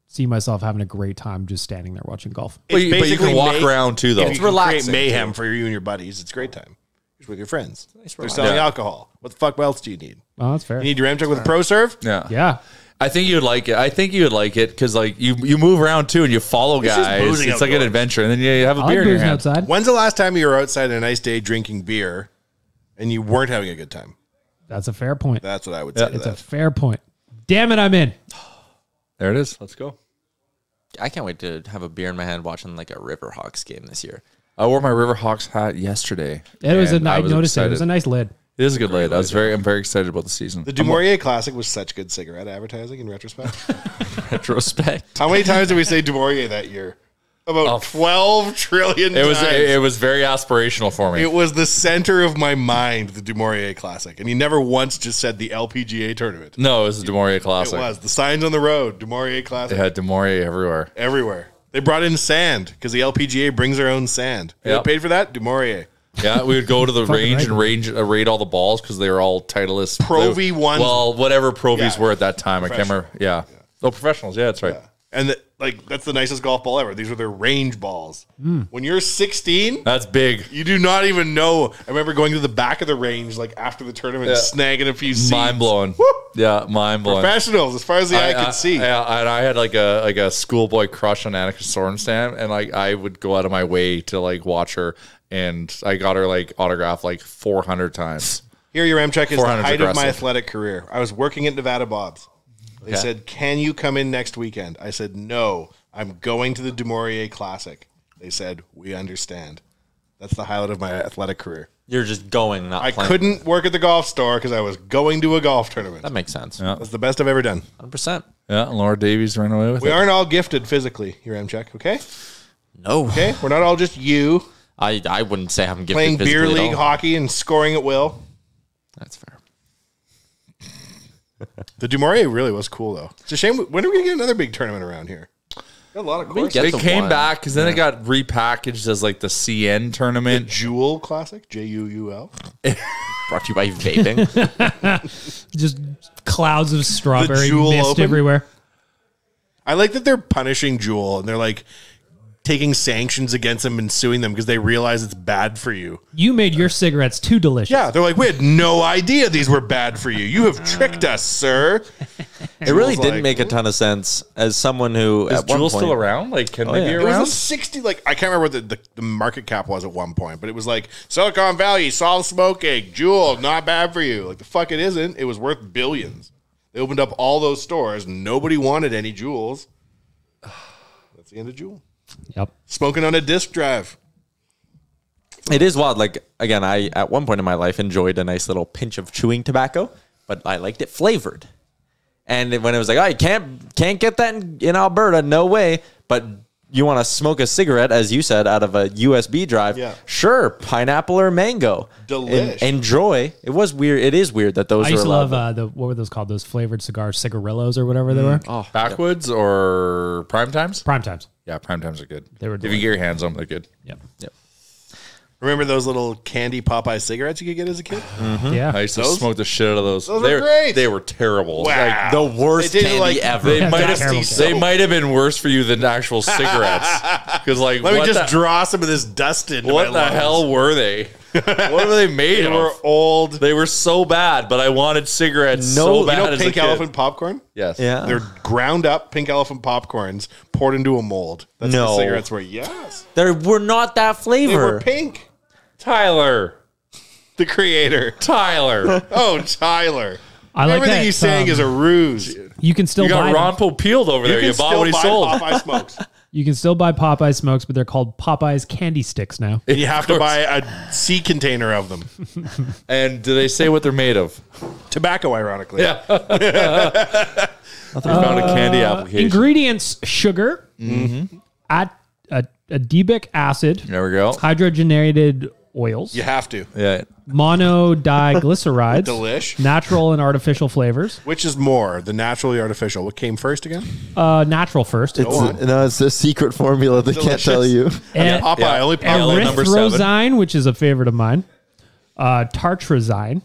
see myself having a great time just standing there watching golf. But you can walk around too, though. It's relaxing. Mayhem for you and your buddies. It's a great time. You're with your friends. They're selling alcohol. What the fuck else do you need? Oh, that's fair. You need your M check with a Pro Serve? Yeah. I think you'd like it. Because like you move around too and you follow guys. It's like an adventure, and then you have a beer in your hand. Outside. When's the last time you were outside on a nice day drinking beer and you weren't having a good time? That's a fair point. That's what I would say. It's a fair point. Damn it, I'm in. There it is. Let's go. I can't wait to have a beer in my hand watching like a Riverhawks game this year. I wore my Riverhawks hat yesterday. I noticed it. It was a nice lid. It is a good lid. I'm very excited about the season. The Dumouriez Classic was such good cigarette advertising in retrospect. Retrospect. How many times did we say Dumouriez that year? About 12 trillion times. It was very aspirational for me. It was the center of my mind, the Dumouriez Classic. And he never once just said the LPGA tournament. No, it was the Dumouriez Classic. It was. The signs on the road, Dumouriez Classic. They had Dumouriez everywhere. Everywhere. They brought in sand because the LPGA brings their own sand. Who paid for that? Dumouriez. Yeah, we would go to the range and rate all the balls because they were all Titleist. Pro V1s. Well, whatever Pro Vs were at that time. I can't remember. Yeah. Oh, professionals. Yeah, that's right. Yeah. And that's the nicest golf ball ever. These were their range balls. When you're 16, that's big. You do not even know. I remember going to the back of the range like after the tournament, snagging a few seats. Mind blowing. Yeah, mind blowing. Professionals, as far as the eye could see. Yeah, and I had like a schoolboy crush on Annika Sorenstam, and like I would go out of my way to like watch her, and I got her like autograph like 400 times. Here, your M check is the height of my athletic career. I was working at Nevada Bob's. They said, "Can you come in next weekend?" I said, "No, I'm going to the Dumouriez Classic." They said, "We understand." That's the highlight of my athletic career. You're just going, not playing. I couldn't work at the golf store because I was going to a golf tournament. That makes sense. Yeah. That's the best I've ever done. 100%. Yeah, Laura Davies ran away with it. We aren't all gifted physically, your M check, okay? No. Okay? We're not all just you. I wouldn't say I'm gifted playing beer physically league hockey and scoring at will. That's fair. The Dumouriez really was cool, though. It's a shame. When are we going to get another big tournament around here? Got a lot of courses. They came back because then it got repackaged as like the CN tournament. The Jewel Classic, Juul. Brought to you by vaping. Just clouds of strawberry Jewel mist Open? everywhere. I like that they're punishing Jewel and they're like taking sanctions against them and suing them because they realize it's bad for you. You made your cigarettes too delicious. Yeah, they're like, we had no idea these were bad for you. You have tricked us, sir. It really didn't make a ton of sense as someone who Is at one Jewel point, still around? Like, can they be It around? was a 60, like, I can't remember what the market cap was at one point, but it was like, Silicon Valley, solid smoking, Jewel, not bad for you. Like, the fuck it isn't. It was worth billions. They opened up all those stores. Nobody wanted any Jewels. That's the end of Jewel. Yep. Smoking on a disc drive. It is wild. Like, again, I at one point in my life enjoyed a nice little pinch of chewing tobacco, but I liked it flavored. And when it was like, oh, you can't get that in Alberta, no way. But you want to smoke a cigarette, as you said, out of a USB drive? Yeah. Sure, pineapple or mango. Delish. Enjoy. It was weird. It is weird that those I used to allowed. love what were those called? Those flavored cigars, cigarillos or whatever they were. Oh, Backwoods or prime times? Prime times. Yeah, prime times are good. They were if you get your hands on them, they're good. Yep. Remember those little candy Popeye cigarettes you could get as a kid? Yeah. I used to Those? smoke the shit out of those. Those were great. They were terrible. Wow. Like, the worst They tasted candy like- ever. they Yeah, might that's have terrible. they might have been worse for you than actual cigarettes. Because like, Let me what just the, draw some of this dust into what my the lungs. hell were they? What were they made They of? were old. They were so bad, but I wanted cigarettes No, so you bad You know as a Pink kid. Elephant popcorn? Yes. Yeah. They're ground up Pink Elephant popcorns poured into a mold. That's what No. the cigarettes were. Yes. They were not that They flavor. were pink. Tyler. The creator. Tyler. Oh, Tyler. I like Everything that. he's saying is a ruse. You can still You buy got Ron them. Popeiled over there. You bought what he sold. Popeye smokes. You can still buy Popeye smokes, but they're called Popeye's candy sticks now. And you have to buy a sea container of them. And do they say what they're made of? Tobacco, ironically. Yeah. I found a candy application. Ingredients: sugar, at a adipic acid, There we go. hydrogenated oils, You have to. Yeah. monodiglycerides, Delish. natural and artificial flavors. Which is more, the natural or artificial? What came first again? Natural first. It's a secret formula they can't Delicious. tell you. And Popeye, only Popeye. Yellow number 7. erythrosine, which is a favorite of mine. Tartrazine,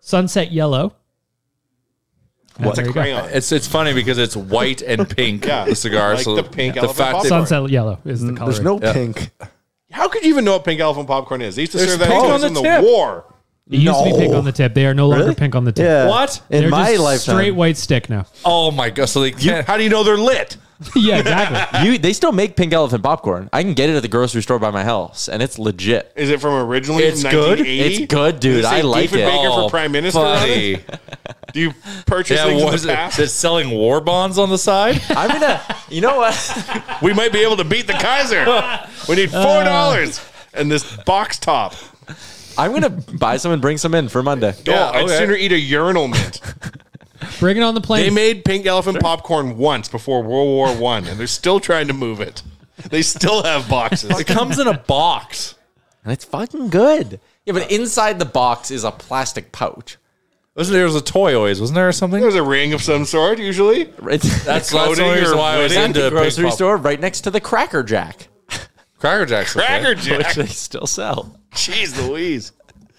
sunset yellow. That's There a you go. crayon. It's funny because it's white and pink. Yeah, the cigar. like so the pink the elephant fact that popcorn. Sunset yellow is the color. There's no pink. How could you even know what pink elephant popcorn is? They used to There's serve that pink to on us the in the tip. war. It used to be pink on the tip. They are no longer Really? pink on the tip. Yeah. What? In They're my just lifetime. straight white stick now. Oh my god! So they can't. How do you know they're lit? Yeah, exactly. They still make pink elephant popcorn. I can get it at the grocery store by my house, and it's legit. Is it from originally It's from good? 1980? It's good, dude. Does it say I like David it. Baker Oh, for Prime Minister on buddy. it? Do you purchase Yeah, things was in the it? past? It's selling war bonds on the side. I'm gonna. You know what? We might be able to beat the Kaiser. We need $4 and this box top. I'm gonna buy some and bring some in for Monday. Yeah, I'd okay. sooner eat a urinal mint. Bring it on the plane. They made pink elephant popcorn once before World War I, and they're still trying to move it. They still have boxes. It comes in a box. And it's fucking good. Yeah, but inside the box is a plastic pouch. There was a toy always, wasn't there, or something? There's a ring of some sort, usually. That's the only reason why I was at into the pink grocery pop. store right next to the Cracker Jack, Cracker Jacks. okay. Cracker which Jack. they still sell. Jeez Louise.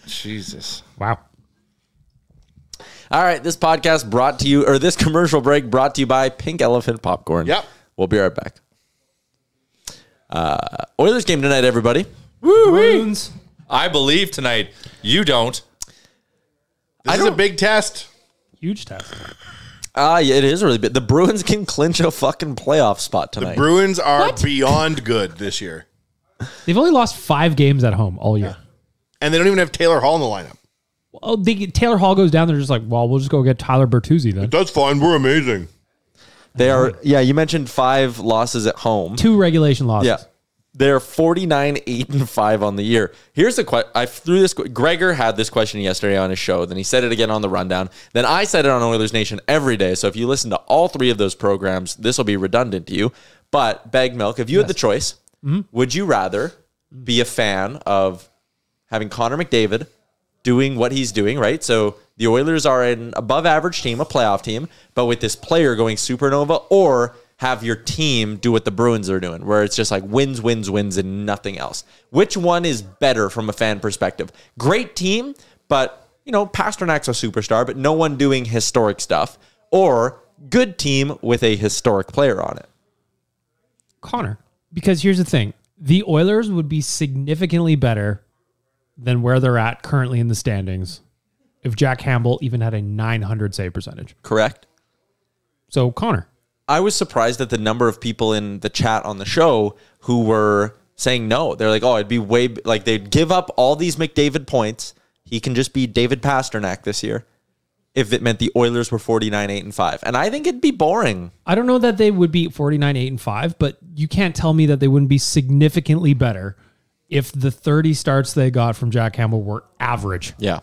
Jesus. Wow. All right, this podcast brought to you, or this commercial break brought to you by Pink Elephant Popcorn. Yep. We'll be right back. Oilers game tonight, everybody. Bruins. I believe tonight. You don't. This is a big test. Huge test. Yeah, it is really big. The Bruins can clinch a fucking playoff spot tonight. Bruins are beyond good this year. They've only lost 5 games at home all year. And they don't even have Taylor Hall in the lineup. Oh, Taylor Hall goes down. They're just like, well, we'll just go get Tyler Bertuzzi then. That's fine. We're amazing. They are, yeah, you mentioned 5 losses at home. 2 regulation losses. Yeah. They're 49-8-5 on the year. Here's the question. I threw this. Gregor had this question yesterday on his show. Then he said it again on the rundown. Then I said it on Oilers Nation every day. So if you listen to all 3 of those programs, this will be redundant to you. But Bag Milk, if you had the choice, would you rather be a fan of having Connor McDavid doing what he's doing, right? So the Oilers are an above average team, a playoff team, but with this player going supernova, or have your team do what the Bruins are doing, where it's just like wins, and nothing else. Which one is better from a fan perspective? Great team, but, you know, Pasternak's a superstar, but no one doing historic stuff. Or good team with a historic player on it. Connor. Because here's the thing. The Oilers would be significantly better than where they're at currently in the standings if Jack Campbell even had a 900 save percentage. Correct? So, Connor. I was surprised at the number of people in the chat on the show who were saying no. They're like, oh, it'd be way, like they'd give up all these McDavid points. He can just be David Pasternak this year if it meant the Oilers were 49-8-5. And I think it'd be boring. I don't know that they would be 49-8-5, but you can't tell me that they wouldn't be significantly better if the 30 starts they got from Jack Campbell were average. Yeah.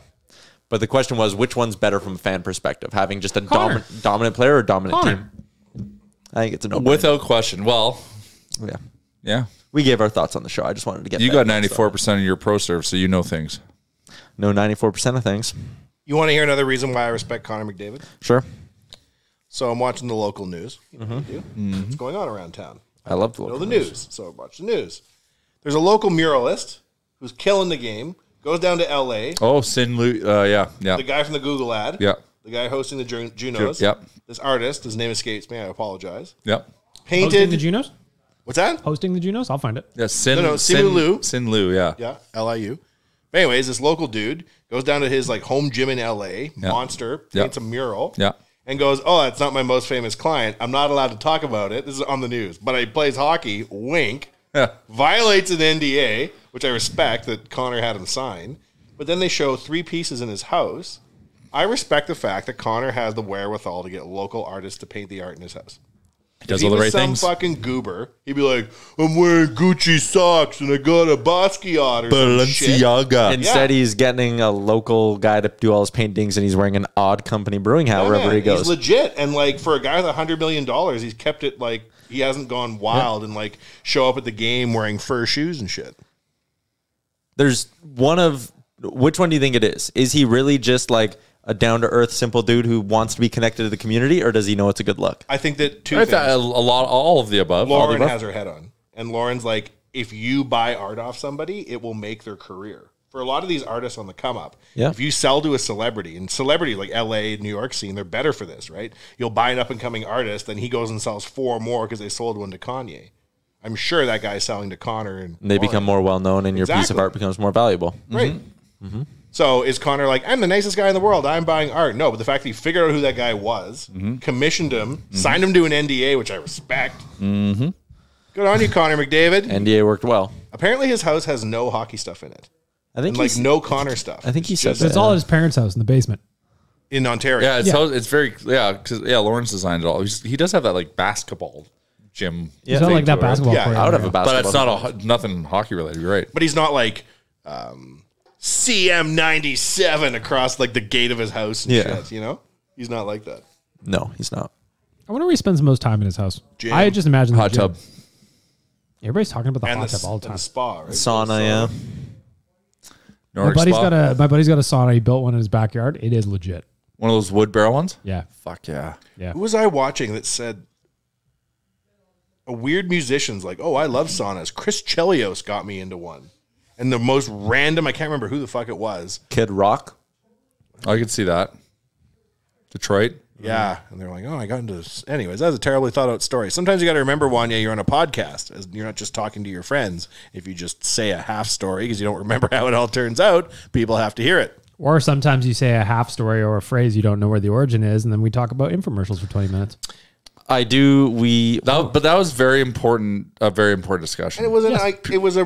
But the question was, which one's better from a fan perspective? Having just a Connor. dominant player or dominant Connor. team? I think it's a no-brainer. Without question. Well, Yeah. yeah. We gave our thoughts on the show. I just wanted to get You that got next 94% of your pro serve, so you know things. up. No, 94% of things. You want to hear another reason why I respect Connor McDavid? Sure. So I'm watching the local news. You know, you do. What's going on around town? I love the Know local the news. So I watch the news. There's a local muralist who's killing the game, goes down to L.A. Oh, Sin Lu. Yeah. The guy from the Google ad. Yeah. The guy hosting the Junos. Yep. This artist, his name escapes me. I apologize. Yep. Hosting Painted. the Junos? What's that? Hosting the Junos? I'll find it. Yeah. Sin. No, Simu Liu. Sin Lu. Yeah. Yeah, LIU. But anyways, this local dude goes down to his like home gym in LA, Monster, paints a mural, Yeah. and goes, "Oh, that's not my most famous client. I'm not allowed to talk about it. This is on the news, but he plays hockey. Wink. Yeah. Violates an NDA, which I respect that Connor had him sign. But then they show 3 pieces in his house. I respect the fact that Connor has the wherewithal to get local artists to paint the art in his house. Does If all the he right was some things. fucking goober, he'd be like, "I'm wearing Gucci socks and I got a Basquiat or some shit." Balenciaga. Instead, he's getting a local guy to do all his paintings, and he's wearing an Odd Company brewing hat Yeah, wherever man, he goes. He's legit, and like for a guy with $100 million, he's kept it like He hasn't gone wild and like show up at the game wearing fur shoes and shit. There's which one do you think it is? Is he really just like a down-to-earth, simple dude who wants to be connected to the community, or does he know it's a good look? I think that all of the above. Lauren has her head on. And Lauren's like, if you buy art off somebody, it will make their career. For a lot of these artists on the come up, if you sell to a celebrity, and celebrity like LA, New York scene, they're better for this, right? You'll buy an up-and-coming artist, then he goes and sells 4 more because they sold one to Kanye. I'm sure that guy's selling to Connor. And they become more well-known, and your piece of art becomes more valuable. Right. Mm-hmm. So is Connor like, I'm the nicest guy in the world, I'm buying art? No, but the fact that he figured out who that guy was, commissioned him, signed him to an NDA, which I respect. Good on you, Connor McDavid. NDA worked well. Apparently his house has no hockey stuff in it. I think like no Connor stuff. I think he said it's all at his parents' house in the basement in Ontario. Yeah, it's very because Lawrence designed it all. He does have that like basketball gym. He's not like that basketball player. I would have a basketball, but it's nothing hockey related. You're right. But he's not like CM97 across like the gate of his house. And shit, you know, he's not like that. No, he's not. I wonder where he spends the most time in his house. Gym. I just imagine hot tub. Everybody's talking about the And hot tub all the time. the spa, right? Sauna, yeah. My buddy's got a sauna. He built one in his backyard. It is legit. One of those wood barrel ones. Yeah. Fuck yeah. Yeah. Who was I watching that said a weird musician's like, oh, I love saunas. Chris Chelios got me into one. And the most random, I can't remember who the fuck it was. Kid Rock. I could see that. Detroit. Yeah. And they're like, oh, I got into this. Anyways, that's a terribly thought out story. Sometimes you got to remember, Wanya, you're on a podcast. You're not just talking to your friends. If you just say a half story because you don't remember how it all turns out, people have to hear it. Or sometimes you say a half story or a phrase you don't know where the origin is, and then we talk about infomercials for 20 minutes. I do. But that was very important. A very important discussion. And it was a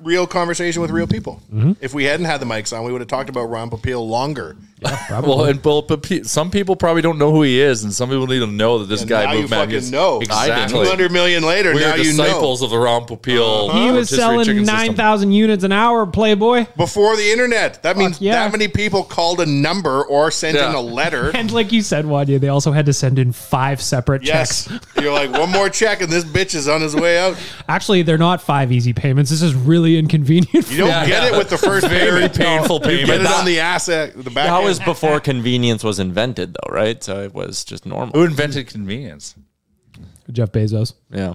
real conversation with real people. If we hadn't had the mics on, we would have talked about Ron Popeil longer. Yeah, probably. Some people probably don't know who he is, and some people need to know that this guy now moved you fucking know. Exactly. 200 million later, We now are you know. disciples of the Ron Popeil. He was selling 9,000 units an hour, Playboy. Before the internet. That means yeah. that many people called a number or sent in a letter. And like you said, Wanya, they also had to send in 5 separate checks. You're like, one more check and this bitch is on his way out. Actually, they're not 5 easy payments. This is really inconvenient. You don't get it with the first Very painful You payment. get it on the asset, the back That end. was before convenience was invented, though, right? So it was just normal. Who invented convenience? Jeff Bezos. Yeah.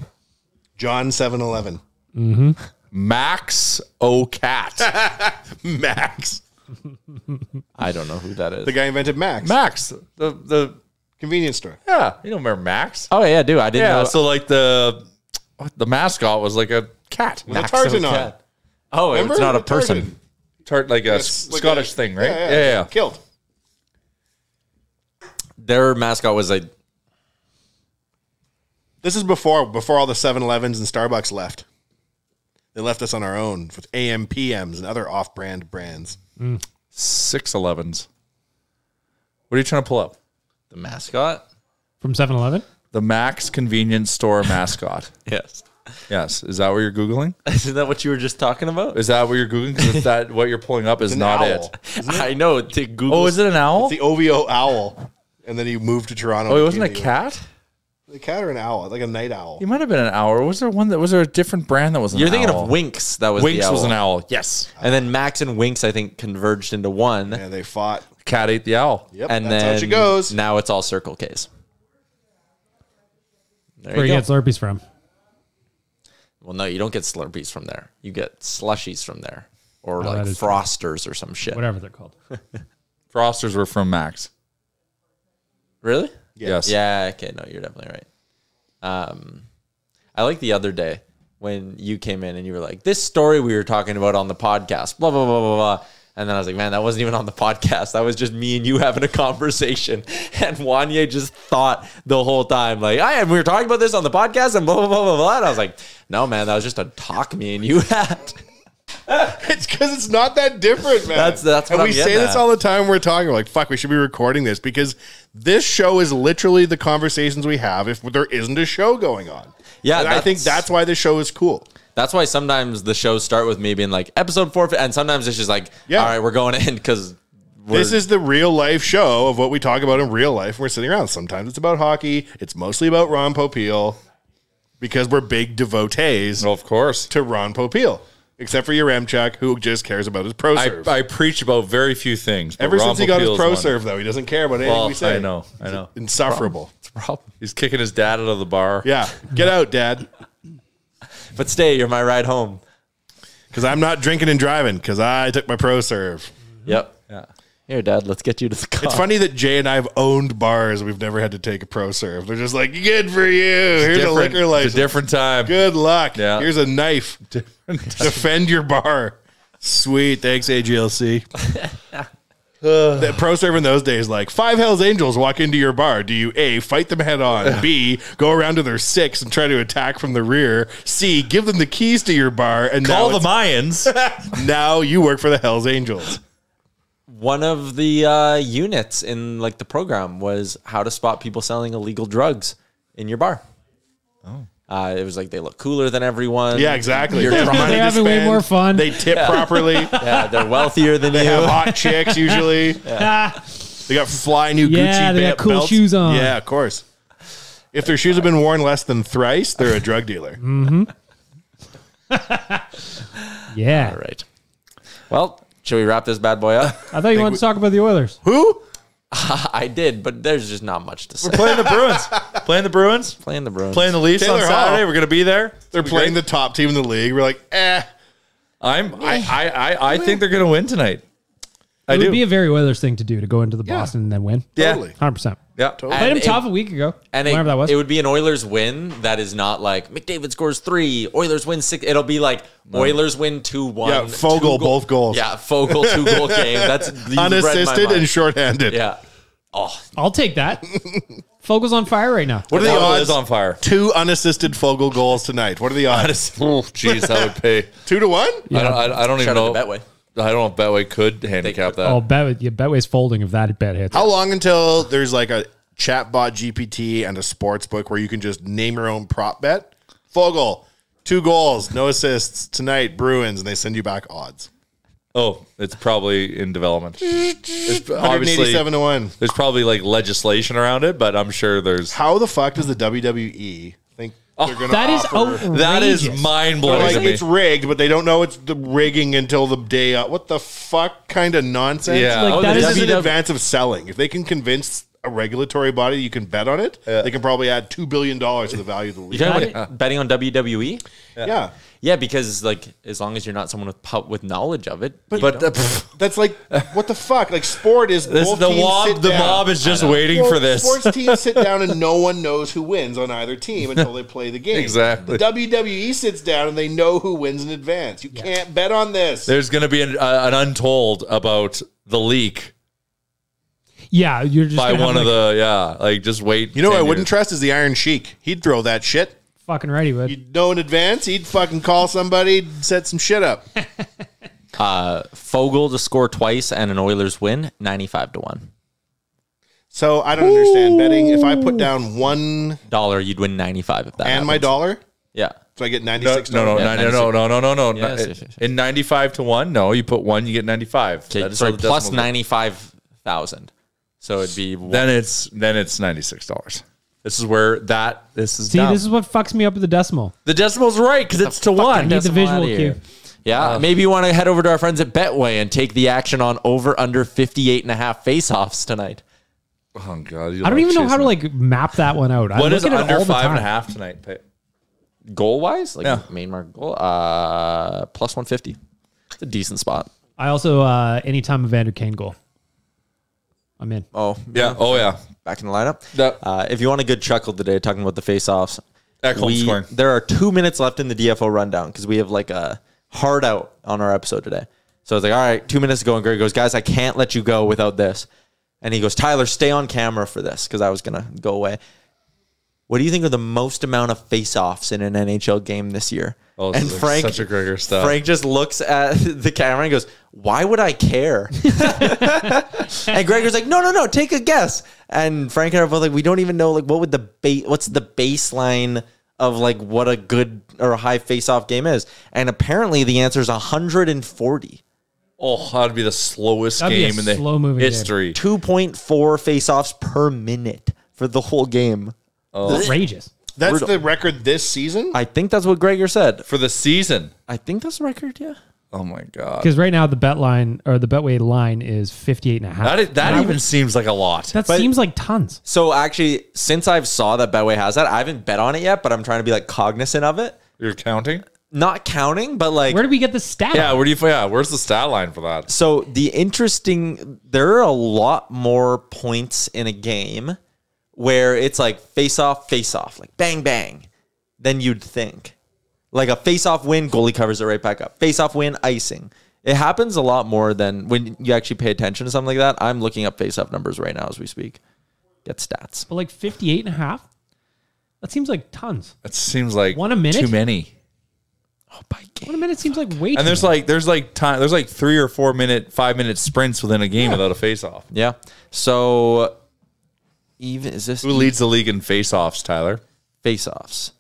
John 7-Eleven. Max O'Cat. Max. I don't know who that is. The guy invented Max. Max. The Convenience store. yeah. You don't remember Max? Oh, yeah, dude. I didn't know. So like the mascot was like a cat. With a tartan on. Cat. Oh, Remember? it's not a The tartan. person. Like a It's like Scottish a- thing, right? Yeah. Kilt. Their mascot was like, This is before all the 7-Elevens and Starbucks left. They left us on our own with AM PMs and other off-brand brands. 611s. What are you trying to pull up? the mascot. From 7-Eleven? The Max convenience store mascot. Yes. Yes. Is that what you're Googling? Isn't that what you were just talking about? Is that what you're Googling? Because that what you're pulling up is It's an not owl. it. I know. To Google. Oh, is it an owl? The OVO owl. And then he moved to Toronto. Oh, it wasn't a cat? A cat or an owl? Like a night owl. He might have been an owl. Or was there a different brand that was an You're owl? thinking of Winx. That was Winx the owl. was an owl. Yes. And then Max and Winx, I think, converged into one. Yeah, they fought. Cat ate the owl. Yep, And that's then how she goes. Now it's all Circle K's. There Where you you go. get Slurpees from. Well, no, you don't get Slurpees from there. You get slushies from there. Or like that is Frosters or some shit. Whatever they're called. Frosters were from Max. Really? Yes. Yeah, okay, no, you're definitely right. I like the other day when you came in and you were like, this story we were talking about on the podcast, blah, blah, blah, blah, blah. And then I was like, man, that wasn't even on the podcast. That was just me and you having a conversation. And Wanye just thought the whole time, like, we were talking about this on the podcast and blah, blah, blah, blah, blah. And I was like, no, man, that was just a talk me and you had. It's because it's not that different, man. That's what and I'm we say getting this at. all the time. We're talking we're like, fuck, we should be recording this because this show is literally the conversations we have if there isn't a show going on. Yeah, and I think that's why the show is cool. That's why sometimes the shows start with me being like episode 4, and sometimes it's just like, all right, we're going in because this is the real life show of what we talk about in real life. We're sitting around. Sometimes it's about hockey. It's mostly about Ron Popeil. because we're big devotees Well, of course. to Ron Popeil, except for Yaremchuk, who just cares about his pro serve. I preach about very few things. but Ever Ron since he got his Popeil's pro one. serve, though, he doesn't care about anything Well, we say. I know. Insufferable. It's a problem. He's kicking his dad out of the bar. Yeah. Get out, Dad. But stay, you're my ride home. Because I'm not drinking and driving because I took my pro serve. Yep. Yeah. Here, Dad, let's get you to the car. It's funny that Jay and I have owned bars. We've never had to take a pro serve. They're just like, good for you. Here's a liquor license. It's a different time. Good luck. Yeah. Here's a knife. Defend your bar. Sweet. Thanks, AGLC. The pro serve in those days, like 5 Hells Angels walk into your bar. Do you A, fight them head on, B, go around to their 6 and try to attack from the rear, C, give them the keys to your bar, and Call the Mayans. now you work for the Hells Angels. One of the units in like the program was how to spot people selling illegal drugs in your bar. Oh. It was like they look cooler than everyone. Yeah, exactly. You're They have drunk. money They're to having way spend. more fun. They tip properly. Yeah, they're wealthier than They you. have hot chicks usually. They got fly new Yeah, Gucci they got cool belts. shoes on. Yeah, of course. If their shoes have been worn less than thrice, they're a drug dealer. Yeah. All right. Well, should we wrap this bad boy up? I thought you wanted to talk about the Oilers. Who? I did, but there's just not much to say. Playing the Bruins. Playing the Bruins. Playing the Bruins. Playing the Leafs Taylor on Hall. Saturday. We're going to be there. They're playing the top team in the league. We're like, I think they're going to win tonight. I It would do. be a very Oilers thing to do, to go into the Boston and then win. Yeah. Totally. 100%. Yeah. Played them it- tough a week ago. And whenever that was. it would be an Oilers win that is not like McDavid scores 3, Oilers win 6. It'll be like Oilers win 2-1. Yeah, Fogle, both goals. Yeah, Fogle 2-goal game. That's you read my unassisted mind. and shorthanded. Yeah. Oh, I'll take that. Fogel's on fire right now. What are the Fogle odds? is on fire. 2 unassisted Fogle goals tonight. What are the odds? Oh, jeez, that would pay. 2 to 1? I don't even shout know. out to Betway. I don't know if Betway could handicap that. Oh, Betway's folding if that bet hits. How long until there's like a chatbot GPT and a sports book where you can just name your own prop bet? Fogle, 2 goals, no assists tonight, Bruins, and they send you back odds. Oh, it's probably in development. It's obviously 187 to 1. there's probably like legislation around it, but I'm sure there's. How the fuck does the WWE think they're going to That is offer? outrageous. That is mind They're blowing like, to me. it's rigged, but they don't know it's the rigging until the day up. What the fuck kind of nonsense? Yeah. Like, that this is is in WW advance of selling. If they can convince a regulatory body you can bet on it, they can probably add $2 billion to the value of the league. you talking about betting on WWE? Yeah. Yeah, because like as long as you're not someone with knowledge of it. But That's like, what the fuck? Like, sport is this, both the teams mob, sit the down. mob is just waiting Well, for this. Sports teams sit down and no one knows who wins on either team until they play the game. Exactly. The WWE sits down and they know who wins in advance. You can't bet on this. There's going to be an untold about the leak Yeah, you're just by gonna one have, of like, the like just wait. You know what I 10 wouldn't years. trust is the Iron Sheik. He'd throw that shit. fucking ready, but You'd know in advance. He'd fucking call somebody, set some shit up. Fogle to score twice and an Oilers win, 95 to 1. So I don't understand betting. If I put down $1 You'd win 95 if that and my happens. dollar, Yeah. so I get No, $96. no, Yeah, no. Yes, yes, yes. In 95 to 1, no, you put 1, you get 95. Okay, That is sorry, how the plus decimals work. 95,000. So it'd be Then it's $96. This is where this is see, dumb. this is what fucks me up with the decimal. The decimal's right because it's to I 1. need the Decimal visual outta here. cue. Yeah, maybe you want to head over to our friends at Betway and take the action on over under 58.5 face-offs tonight. Oh god, I don't even know how to like map that one out. I What look is at it under all the 5.5 time. tonight? Goal-wise, like Yeah. main mark goal, plus 150. It's a decent spot. I also anytime Evander Kane goal, I'm in. Oh, Yeah. Oh yeah. back in the lineup. Yeah. If you want a good chuckle today, talking about the face-offs, Ekholm scoring. there are 2 minutes left in the DFO rundown because we have like a hard out on our episode today. So it's like, all right, 2 minutes to go. And Greg goes, guys, I can't let you go without this. And he goes, Tyler, stay on camera for this because I was going to go away. What do you think are the most amount of face-offs in an NHL game this year? Oh, and this is Frank, such a Gregor stuff. Frank just looks at the camera and goes, why would I care? And Gregor's like, no, take a guess. And Frank and I are both like, we don't even know like what's the baseline of like what a good or a high face-off game is. And apparently the answer is 140. Oh, that'd be the slowest That'd be a game in the slow-moving game. history. 2.4 face-offs per minute for the whole game. Outrageous. That's brutal. the record this season? I think that's what Gregor said. For the season. I think that's the record, yeah. Oh my God. Because right now the bet line or the Betway line is 58.5. That even seems like a lot. That seems like tons. So actually, since I've saw that Betway has that, I haven't bet on it yet, but I'm trying to be like cognizant of it. You're counting? Not counting, but like... Where do we get the stat? Yeah, where's the stat line for that? So there are a lot more points in a game where it's like face off, like bang, bang, than you'd think. Like a face off win, goalie covers it right back up. Face off win, icing. It happens a lot more than when you actually pay attention to something like that. I'm looking up face off numbers right now as we speak. Get stats. But like 58.5? That seems like tons. That seems like One a minute? too many. Oh, by game. 1 minute seems like way too And there's many. there's 3 or 4 minute, 5 minute sprints within a game without a face off. Yeah. So even is this Who leads the league in face offs, Tyler? face offs?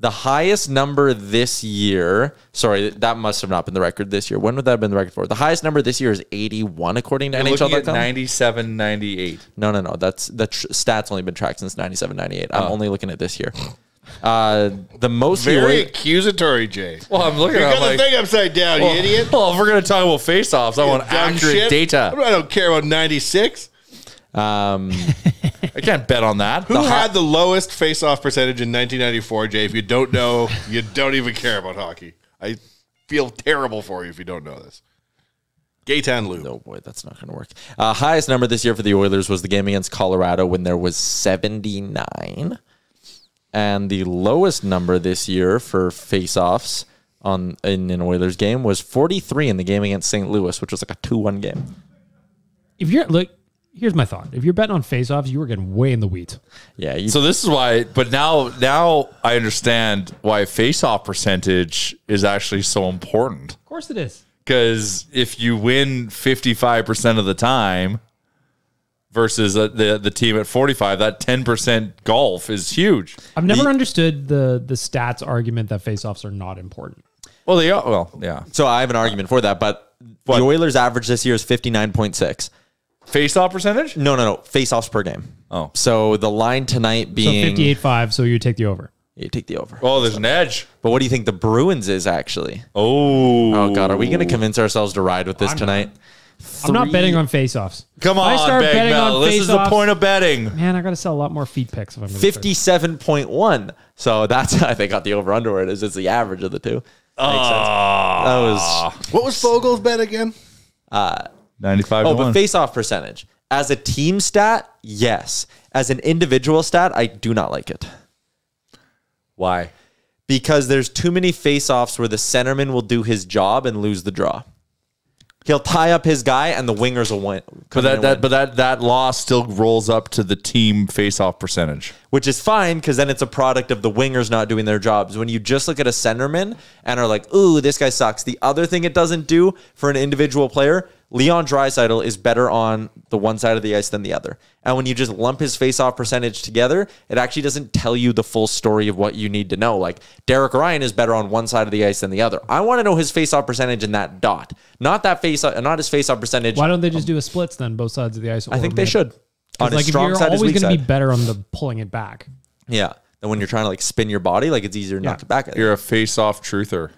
The highest number this year, sorry, that must have not been the record this year. When would that have been the record for? The highest number this year is 81, according to Looking at NHL.com. 97, 98. No. That's the stats only been tracked since 97, 98. I'm only looking at this year. The most Very accusatory, Jay. Well, I'm looking You at got the like, thing upside down, you idiot. well, if we're going to talk about face offs, I want Dumb accurate shit. data. I don't care about 96. I can't bet on that. Who had the lowest face-off percentage in 1994, Jay? If you don't know, you don't even care about hockey. I feel terrible for you if you don't know this. Gaetan Lou. Oh boy, that's not going to work. Highest number this year for the Oilers was the game against Colorado when there was 79. And the lowest number this year for face-offs in an Oilers game was 43 in the game against St. Louis, which was like a 2-1 game. If you're like, here's my thought. If you're betting on face-offs, you were getting way in the weeds. Yeah. So this is why, but now I understand why face-off percentage is actually so important. Of course it is. Because if you win 55% of the time versus the team at 45, that 10% golf is huge. I've never understood the stats argument that face-offs are not important. Well, they are. Well, yeah. So I have an argument for that, but the Oilers' average this year is 59.6. Face-off percentage? No. Face-offs per game. Oh. So the line tonight being... So 58.5, so you take the over. You take the over. Oh, there's an edge. But what do you think the Bruins is actually? Oh. God, are we going to convince ourselves to ride with this tonight? I'm not betting on face-offs. Come If I on, start Big betting Mel. on This is the face-offs, point of betting. Man, I got to sell a lot more feet picks if I'm going to 57.1. So that's, I think, got the over under where it is. It's the average of the two. Makes sense. That was... What was Fogel's bet again? 95 Oh, to but 1. face-off percentage. As a team stat, yes. As an individual stat, I do not like it. Why? Because there's too many face-offs where the centerman will do his job and lose the draw. He'll tie up his guy and the wingers will win. But that loss still rolls up to the team face-off percentage. Which is fine because then it's a product of the wingers not doing their jobs. When you just look at a centerman and are like, ooh, this guy sucks. The other thing it doesn't do for an individual player, Leon Draisaitl is better on the one side of the ice than the other. And when you just lump his face-off percentage together, it actually doesn't tell you the full story of what you need to know. Like, Derek Ryan is better on one side of the ice than the other. I want to know his face-off percentage in that dot. Not his face-off percentage. Why don't they just do a splits then, both sides of the ice? I think they should. On his Like, if strong you're side, his always weak going to side. be better on the pulling it back. Yeah. And when you're trying to like spin your body, like it's easier to knock it back. You're a face-off truther.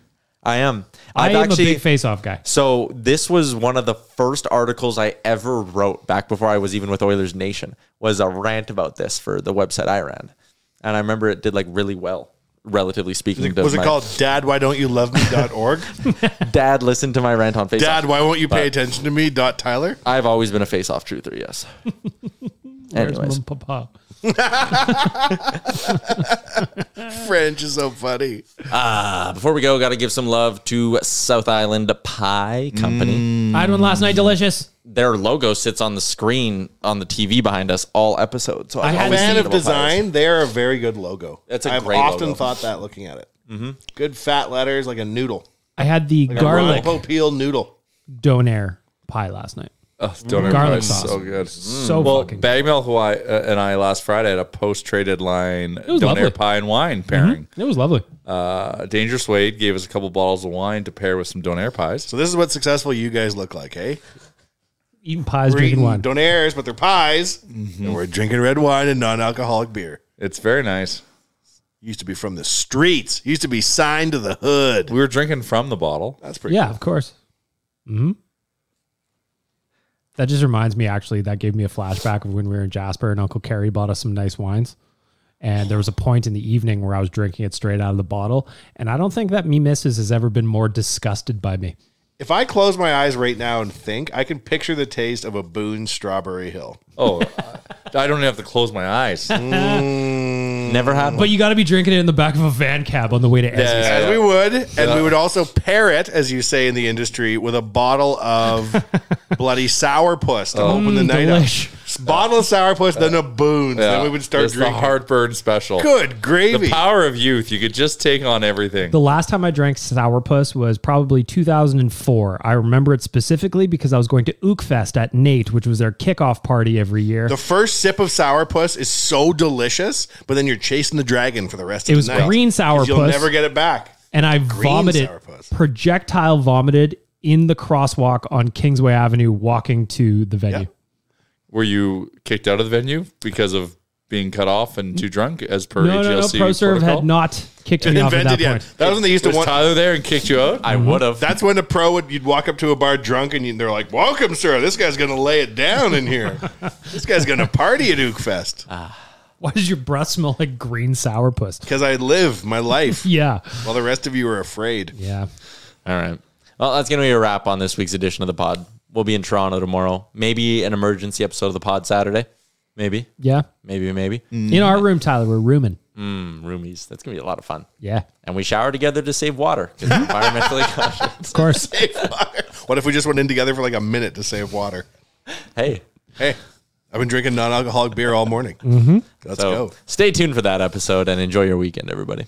I am. I am a big face-off guy. So this was one of the first articles I ever wrote back before I was even with Oilersnation, was a rant about this for the website I ran. And I remember it did like really well, relatively speaking. Was it called dadwhydon'tyoloveme.org? Dad, listen to my rant on Facebook. Dad, why won't you pay attention to me? Tyler? I've always been a face-off truther, yes. Where's Anyways. Mom, Papa? French is so funny. Before we go, got to give some love to South Island Pie Company. I had one last night. Delicious. Their logo sits on the screen on the TV behind us all episode. So I'm a fan of design. They're a very good logo. That's a I've great often logo. thought that looking at it. Good fat letters, like a noodle. I had the Like garlic a Ropo Peel noodle. donair pie last night. Donair Garlic pie is sauce. so good. So Well, fucking good. Bag Milk Hawaii and I last Friday had a post-traded line was Donair lovely. pie and wine pairing. It was lovely. Dangerous Wade gave us a couple bottles of wine to pair with some Donair pies. So this is what successful you guys look like, eh? Eating pies, We're drinking eating wine. Donairs, but they're pies. And we're drinking red wine and non-alcoholic beer. It's very nice. Used to be from the streets. Used to be signed to the hood. We were drinking from the bottle. That's pretty Yeah, cool. of course. Hmm. That just reminds me, actually, that gave me a flashback of when we were in Jasper and Uncle Kerry bought us some nice wines. And there was a point in the evening where I was drinking it straight out of the bottle. And I don't think that me missus has ever been more disgusted by me. If I close my eyes right now and think, I can picture the taste of a Boone Strawberry Hill. Oh, I don't even have to close my eyes. Never had one. But you got to be drinking it in the back of a van cab on the way to Ezzy's. As we would. And we would also pair it, as you say in the industry, with a bottle of bloody sourpuss to open the night delish. up. Bottle of sourpuss, then a Boone's. Then we would start Just drinking. the heartburn special. Good gravy. The power of youth. You could just take on everything. The last time I drank sourpuss was probably 2004. I remember it specifically because I was going to Ookfest at Nate, which was their kickoff party every year. The first sip of sourpuss is so delicious, but then you're chasing the dragon for the rest It of was the night. green 'Cause sourpuss. You'll never get it back. And I Green vomited, sourpuss. projectile vomited in the crosswalk on Kingsway Avenue walking to the venue. Yeah. Were you kicked out of the venue because of being cut off and too drunk as per No, HLC ProServe protocol? had not kicked me off at that point. That was when they used to Was want. Tyler there and kicked you out? I would have. That's when a pro would, you'd walk up to a bar drunk and they're like, "Welcome, sir. This guy's gonna lay it down in here. This guy's gonna party at Ookfest." Why does your breath smell like green sourpuss? Because I live my life Yeah. while the rest of you are afraid. Yeah. All right. Well, that's going to be a wrap on this week's edition of the pod. We'll be in Toronto tomorrow. Maybe an emergency episode of the pod Saturday. Maybe. Yeah. Maybe. In our room, Tyler, we're rooming. Roomies. That's going to be a lot of fun. Yeah. And we shower together to save water because we're environmentally conscious. Of course. What if we just went in together for like a minute to save water? Hey. Hey, I've been drinking non-alcoholic beer all morning. Let's So go. stay tuned for that episode and enjoy your weekend, everybody.